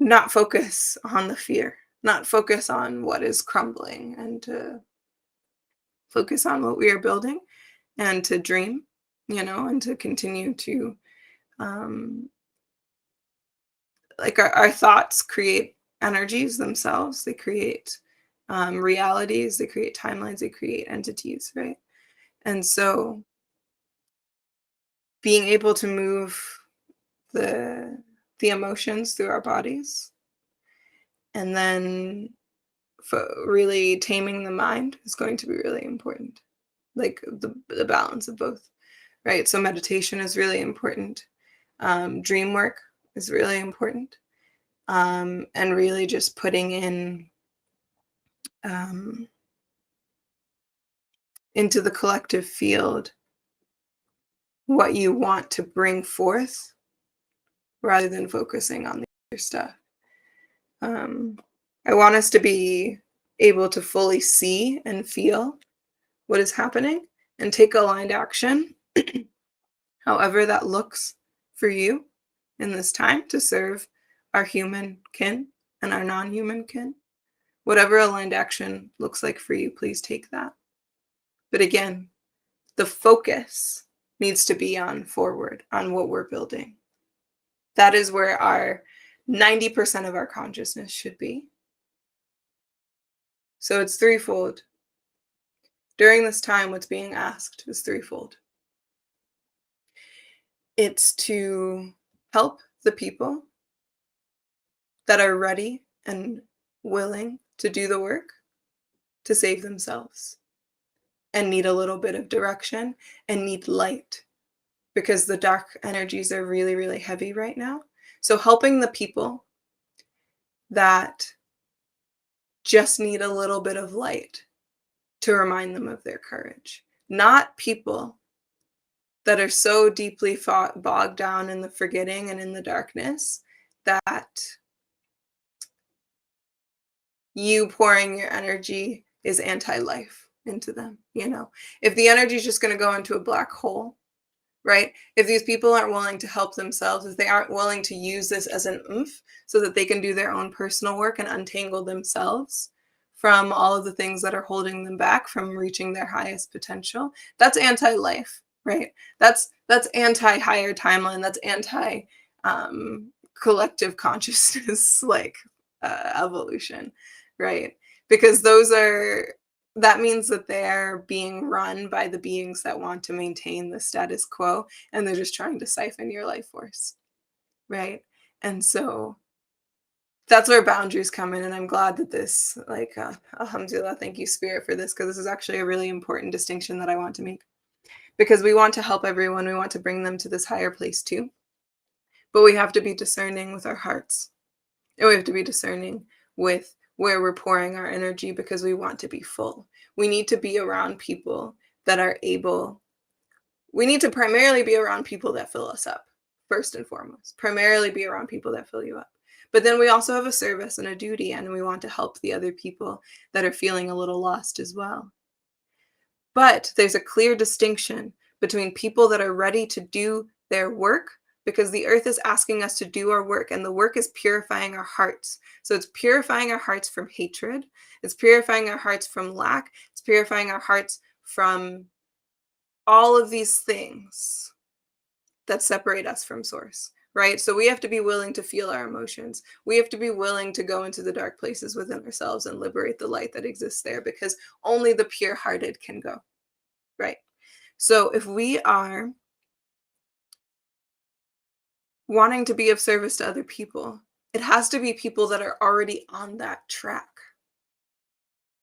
not focus on the fear, not focus on what is crumbling, and to focus on what we are building, and to dream, and to continue to like our thoughts create energies themselves. They create realities, they create timelines, they create entities, right? And so being able to move the emotions through our bodies, and then really taming the mind is going to be really important, like the balance of both, right? So meditation is really important, dream work is really important, and really just putting in into the collective field what you want to bring forth, rather than focusing on the other stuff. I want us to be able to fully see and feel what is happening and take aligned action, however that looks for you in this time, to serve our human kin and our non-human kin. Whatever aligned action looks like for you, please take that. But again, the focus needs to be on forward, on what we're building. That is where our 90% of our consciousness should be. So it's threefold. During this time, what's being asked is threefold. It's to help the people that are ready and willing to do the work to save themselves, and need a little bit of direction and need light, because the dark energies are really, really heavy right now. So helping the people that just need a little bit of light to remind them of their courage. Not people that are so deeply bogged down in the forgetting and in the darkness that you pouring your energy is anti-life into them. If the energy is just going to go into a black hole, right? If these people aren't willing to help themselves, if they aren't willing to use this as an oomph so that they can do their own personal work and untangle themselves from all of the things that are holding them back from reaching their highest potential, that's anti-life, right? That's anti-higher timeline. That's anti collective consciousness, like evolution, right? Because that means that they're being run by the beings that want to maintain the status quo, and they're just trying to siphon your life force, right? And so that's where boundaries come in, and I'm glad that this, alhamdulillah, thank you, Spirit, for this, because this is actually a really important distinction that I want to make, because we want to help everyone, we want to bring them to this higher place too, but we have to be discerning with our hearts, and we have to be discerning with where we're pouring our energy, because we want to be full. We need to be around people that are able, we need to primarily be around people that fill us up, first and foremost. Primarily be around people that fill you up. But then we also have a service and a duty, and we want to help the other people that are feeling a little lost as well. But there's a clear distinction between people that are ready to do their work, because the earth is asking us to do our work, and the work is purifying our hearts. So it's purifying our hearts from hatred. It's purifying our hearts from lack. It's purifying our hearts from all of these things that separate us from source, right? So we have to be willing to feel our emotions. We have to be willing to go into the dark places within ourselves and liberate the light that exists there, because only the pure-hearted can go, right? So if we are wanting to be of service to other people, it has to be people that are already on that track,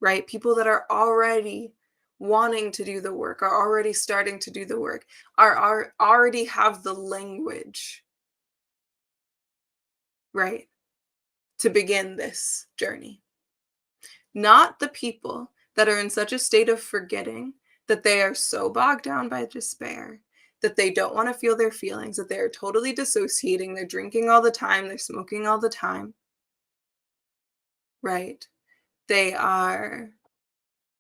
right? People that are already wanting to do the work, are already starting to do the work, are already have the language, right, to begin this journey. Not the people that are in such a state of forgetting that they are so bogged down by despair that they don't want to feel their feelings, that they're totally dissociating, they're drinking all the time, they're smoking all the time, right? They are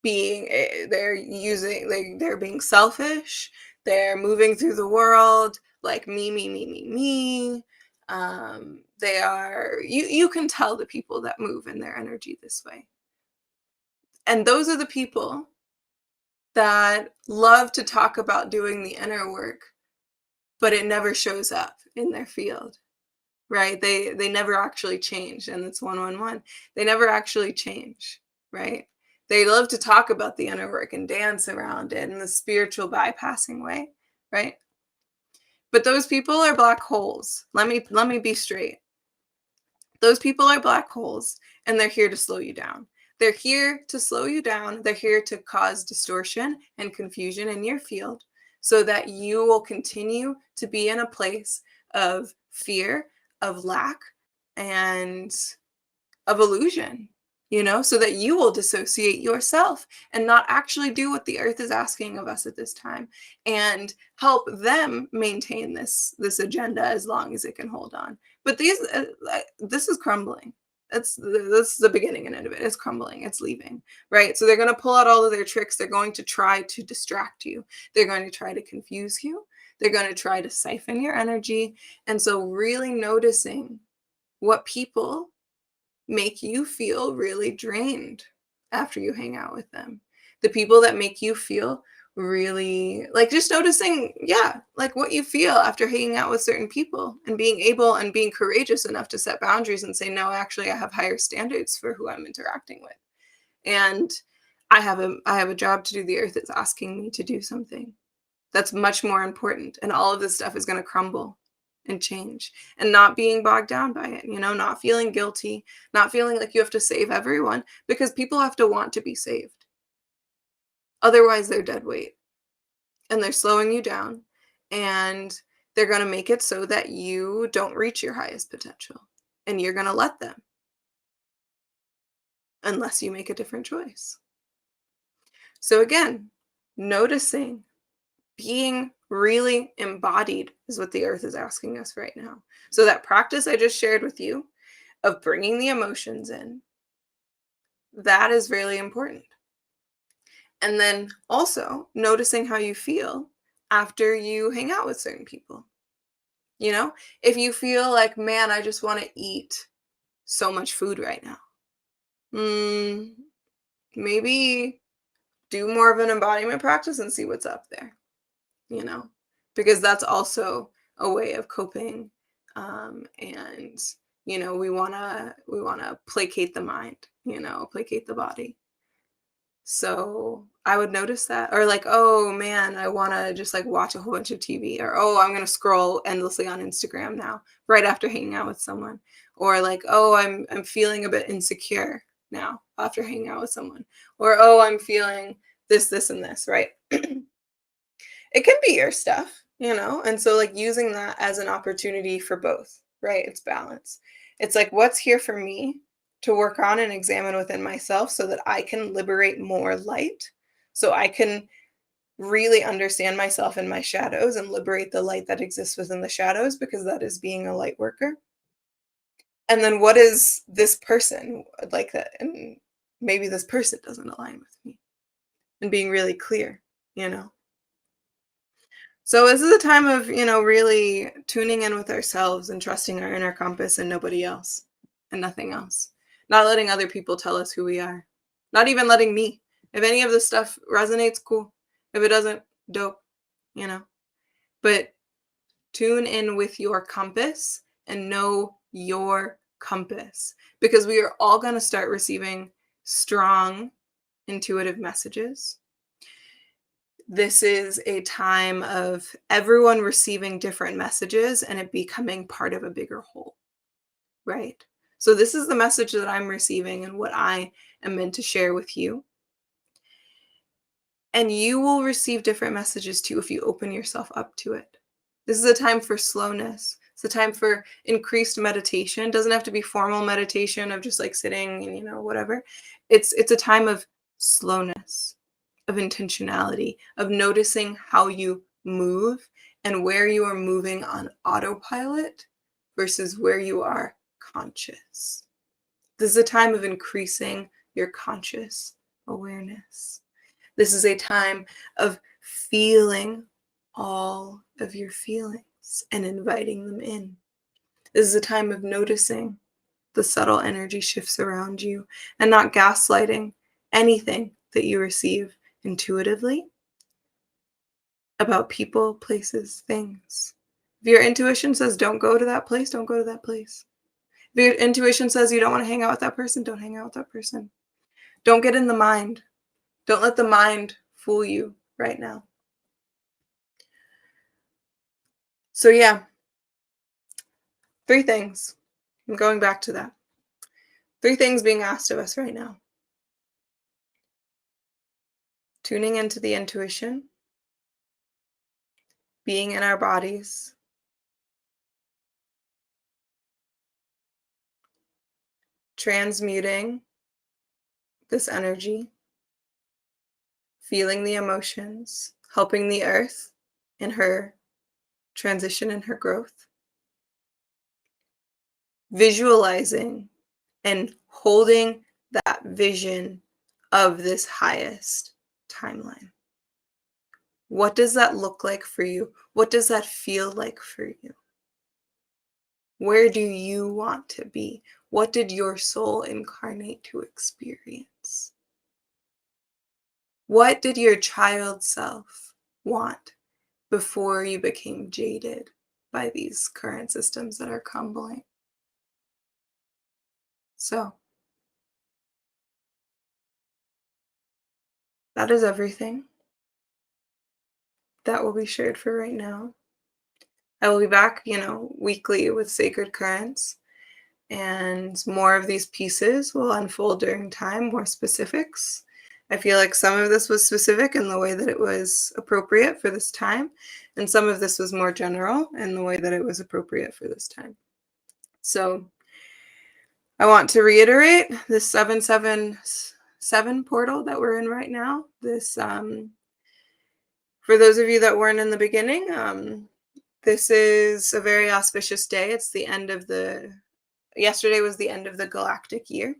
they're being selfish, they're moving through the world like me. They are, you can tell the people that move in their energy this way. And those are the people that love to talk about doing the inner work, but it never shows up in their field, right? They never actually change, and it's 111. They never actually change, right? They love to talk about the inner work and dance around it in the spiritual bypassing way, right? But those people are black holes. Let me be straight. Those people are black holes, and they're here to slow you down. They're here to slow you down. They're here to cause distortion and confusion in your field so that you will continue to be in a place of fear, of lack, and of illusion, so that you will dissociate yourself and not actually do what the earth is asking of us at this time, and help them maintain this agenda as long as it can hold on. But this is crumbling. That's the beginning and end of it. It's crumbling. It's leaving, right? So they're going to pull out all of their tricks. They're going to try to distract you. They're going to try to confuse you. They're going to try to siphon your energy. And so really noticing what people make you feel really drained after you hang out with them. The people that make you feel really, like, just noticing, like what you feel after hanging out with certain people, and being able and being courageous enough to set boundaries and say, no, actually, I have higher standards for who I'm interacting with. And I have a job to do. The earth is asking me to do something that's much more important. And all of this stuff is going to crumble and change, and not being bogged down by it, not feeling guilty, not feeling like you have to save everyone, because people have to want to be saved. Otherwise, they're dead weight, and they're slowing you down, and they're going to make it so that you don't reach your highest potential, and you're going to let them unless you make a different choice. So again, noticing, being really embodied is what the earth is asking us right now. So that practice I just shared with you of bringing the emotions in, that is really important. And then also noticing how you feel after you hang out with certain people. If you feel like, man, I just want to eat so much food right now, maybe do more of an embodiment practice and see what's up there. Because that's also a way of coping. And we want to placate the mind, placate the body. So I would notice that, or like, oh man, I want to just like watch a whole bunch of TV, or oh, I'm going to scroll endlessly on Instagram now right after hanging out with someone, or like, oh, I'm feeling a bit insecure now after hanging out with someone, or oh, I'm feeling this and this, right? It can be your stuff, and so like using that as an opportunity for both, right? It's balance. It's like, what's here for me to work on and examine within myself so that I can liberate more light, so I can really understand myself and my shadows and liberate the light that exists within the shadows, because that is being a light worker. And then what is this person like that? And maybe this person doesn't align with me, and being really clear, So this is a time of, really tuning in with ourselves and trusting our inner compass and nobody else and nothing else. Not letting other people tell us who we are. Not even letting me. If any of this stuff resonates, cool. If it doesn't, dope, you know. But tune in with your compass and know your compass, because we are all going to start receiving strong intuitive messages. This is a time of everyone receiving different messages and it becoming part of a bigger whole, right? So this is the message that I'm receiving and what I am meant to share with you. And you will receive different messages too if you open yourself up to it. This is a time for slowness. It's a time for increased meditation. It doesn't have to be formal meditation of just like sitting and whatever. It's a time of slowness, of intentionality, of noticing how you move and where you are moving on autopilot versus where you are conscious. This is a time of increasing your conscious awareness. This is a time of feeling all of your feelings and inviting them in. This is a time of noticing the subtle energy shifts around you and not gaslighting anything that you receive intuitively about people, places, things. If your intuition says don't go to that place, don't go to that place. If your intuition says you don't want to hang out with that person, don't hang out with that person. Don't get in the mind. Don't let the mind fool you right now. So yeah, 3 things. I'm going back to that. 3 things being asked of us right now. Tuning into the intuition, being in our bodies, transmuting this energy, feeling the emotions, helping the earth in her transition and her growth, visualizing and holding that vision of this highest timeline. What does that look like for you? What does that feel like for you? Where do you want to be? What did your soul incarnate to experience? What did your child self want before you became jaded by these current systems that are crumbling? So, that is everything that will be shared for right now. I will be back, weekly with Sacred Currents, and more of these pieces will unfold during time, more specifics. I feel like some of this was specific in the way that it was appropriate for this time, and some of this was more general in the way that it was appropriate for this time. So I want to reiterate this 777 portal that we're in right now. This, for those of you that weren't in the beginning, this is a very auspicious day. It's the end of yesterday was the end of the Galactic Year.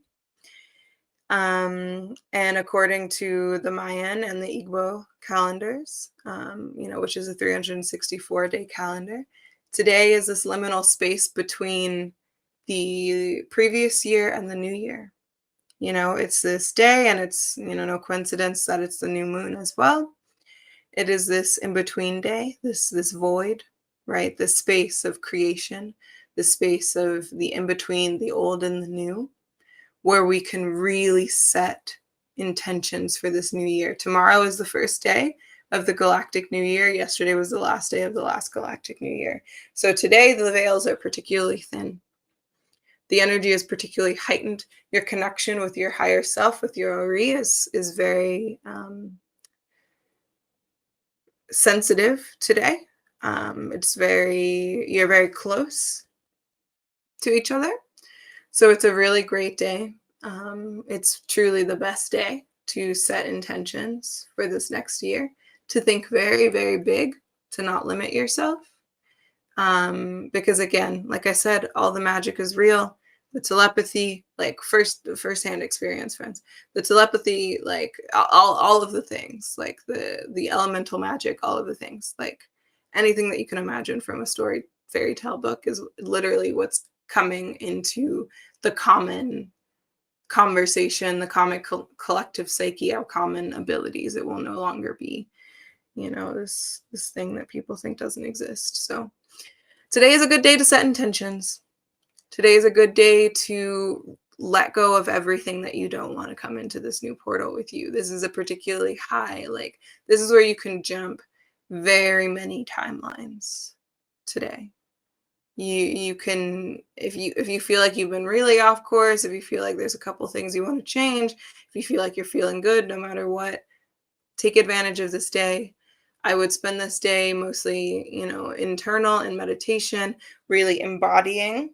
And according to the Mayan and the Igbo calendars, which is a 364-day calendar, today is this liminal space between the previous year and the new year. It's this day, and it's, no coincidence that it's the new moon as well. It is this in-between day, this void, right? This space of creation, the space of the in-between, the old and the new, where we can really set intentions for this new year. Tomorrow is the first day of the Galactic New Year. Yesterday was the last day of the last Galactic New Year. So today the veils are particularly thin. The energy is particularly heightened. Your connection with your higher self, with your Ori, is very sensitive today. You're very close to each other. So it's a really great day. It's truly the best day to set intentions for this next year, to think very, very big, to not limit yourself. Because again, like I said, all the magic is real. The telepathy, like first-hand experience, friends. The telepathy, like all of the things, like the elemental magic, all of the things, like anything that you can imagine from a story fairy tale book is literally what's coming into the common conversation, the common collective psyche, our common abilities. It will no longer be, this thing that people think doesn't exist. So today is a good day to set intentions. Today is a good day to let go of everything that you don't want to come into this new portal with you. This is a particularly high, this is where you can jump very many timelines today. You can, if you feel like you've been really off course, if you feel like there's a couple things you want to change, if you feel like you're feeling good no matter what, take advantage of this day. I would spend this day mostly, internal in meditation, really embodying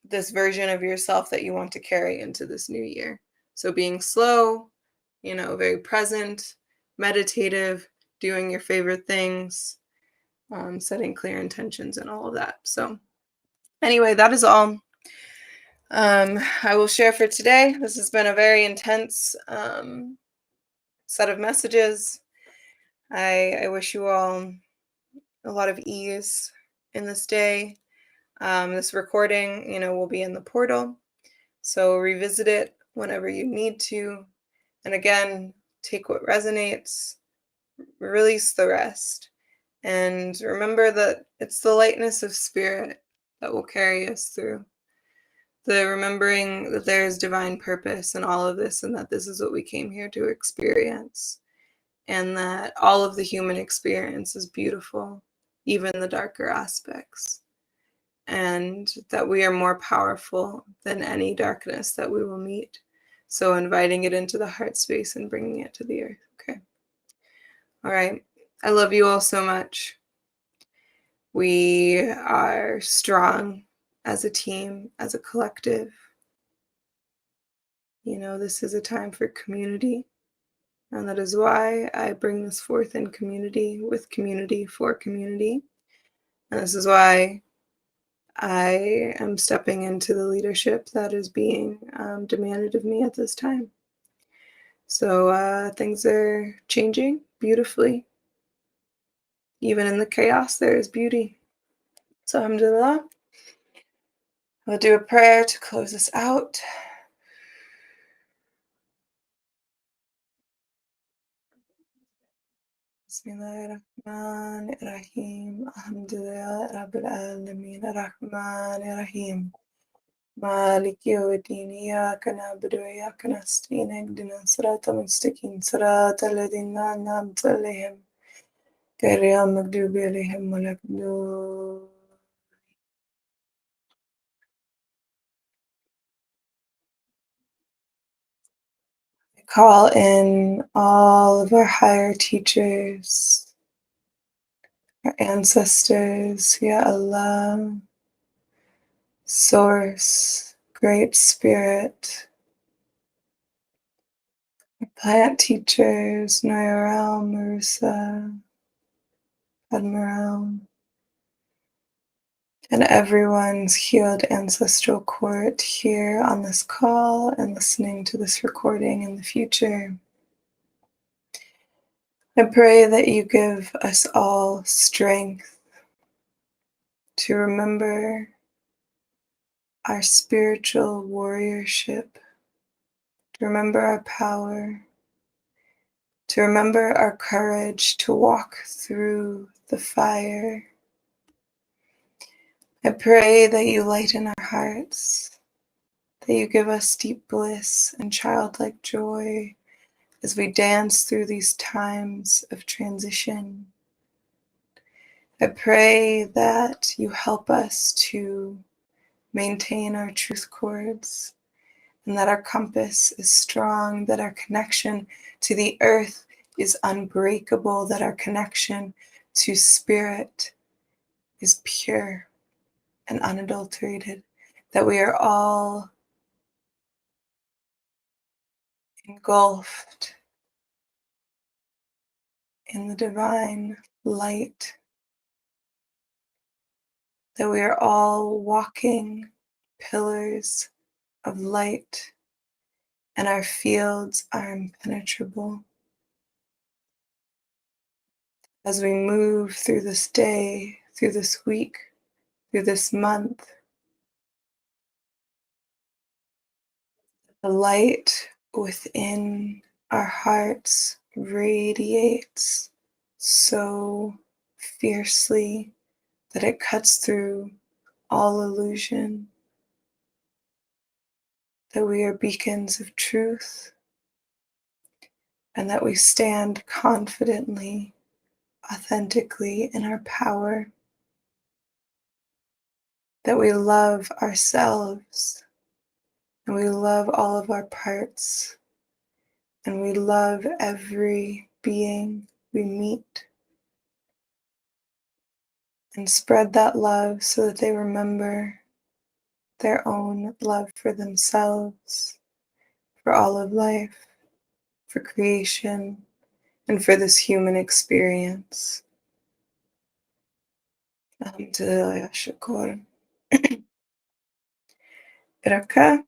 this version of yourself that you want to carry into this new year. So being slow, very present, meditative, doing your favorite things, setting clear intentions and all of that. So anyway, that is all I will share for today. This has been a very intense set of messages. I wish you all a lot of ease in this day. This recording, will be in the portal. So revisit it whenever you need to. And again, take what resonates, release the rest. And remember that it's the lightness of spirit that will carry us through. The remembering that there is divine purpose in all of this and that this is what we came here to experience. And that all of the human experience is beautiful, even the darker aspects. And that we are more powerful than any darkness that we will meet. So inviting it into the heart space and bringing it to the earth. Okay. All right. I love you all so much. We are strong as a team, as a collective. This is a time for community. And that is why I bring this forth in community, with community, for community. And this is why I am stepping into the leadership that is being demanded of me at this time. So things are changing beautifully. Even in the chaos, there is beauty. So alhamdulillah. I'll do a prayer to close us out. Bismillahirrahmanirrahim. Alhamdulillah Rabbil Alameen. Ar-Rahmanirrahim. مالك يوم الدين إياك نعبد وإياك نستعين اهدنا الصراط المستقيم صراط الذين أنعمت عليهم غير المغضوب عليهم ولا الضالين. Call in all of our higher teachers, our ancestors, Ya Allah, Source, Great Spirit, plant teachers, Nayaral, Marusa, Admiral, and everyone's healed ancestral court here on this call and listening to this recording in the future. I pray that you give us all strength to remember our spiritual warriorship, to remember our power, to remember our courage to walk through the fire. I pray that you lighten our hearts, that you give us deep bliss and childlike joy as we dance through these times of transition. I pray that you help us to maintain our truth cords and that our compass is strong, that our connection to the earth is unbreakable, that our connection to spirit is pure and unadulterated, that we are all engulfed in the divine light, that we are all walking pillars of light and our fields are impenetrable. as we move through this day, through this week, through this month. The light within our hearts radiates so fiercely that it cuts through all illusion, that we are beacons of truth, and that we stand confidently, authentically in our power, that we love ourselves, and we love all of our parts, and we love every being we meet, and spread that love so that they remember their own love for themselves, for all of life, for creation, and for this human experience. Alhamdulillah, shukr. Iraka,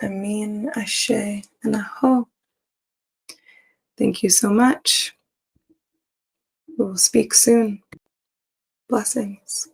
Amin, Ashe, and Aho. Thank you so much. We will speak soon. Blessings.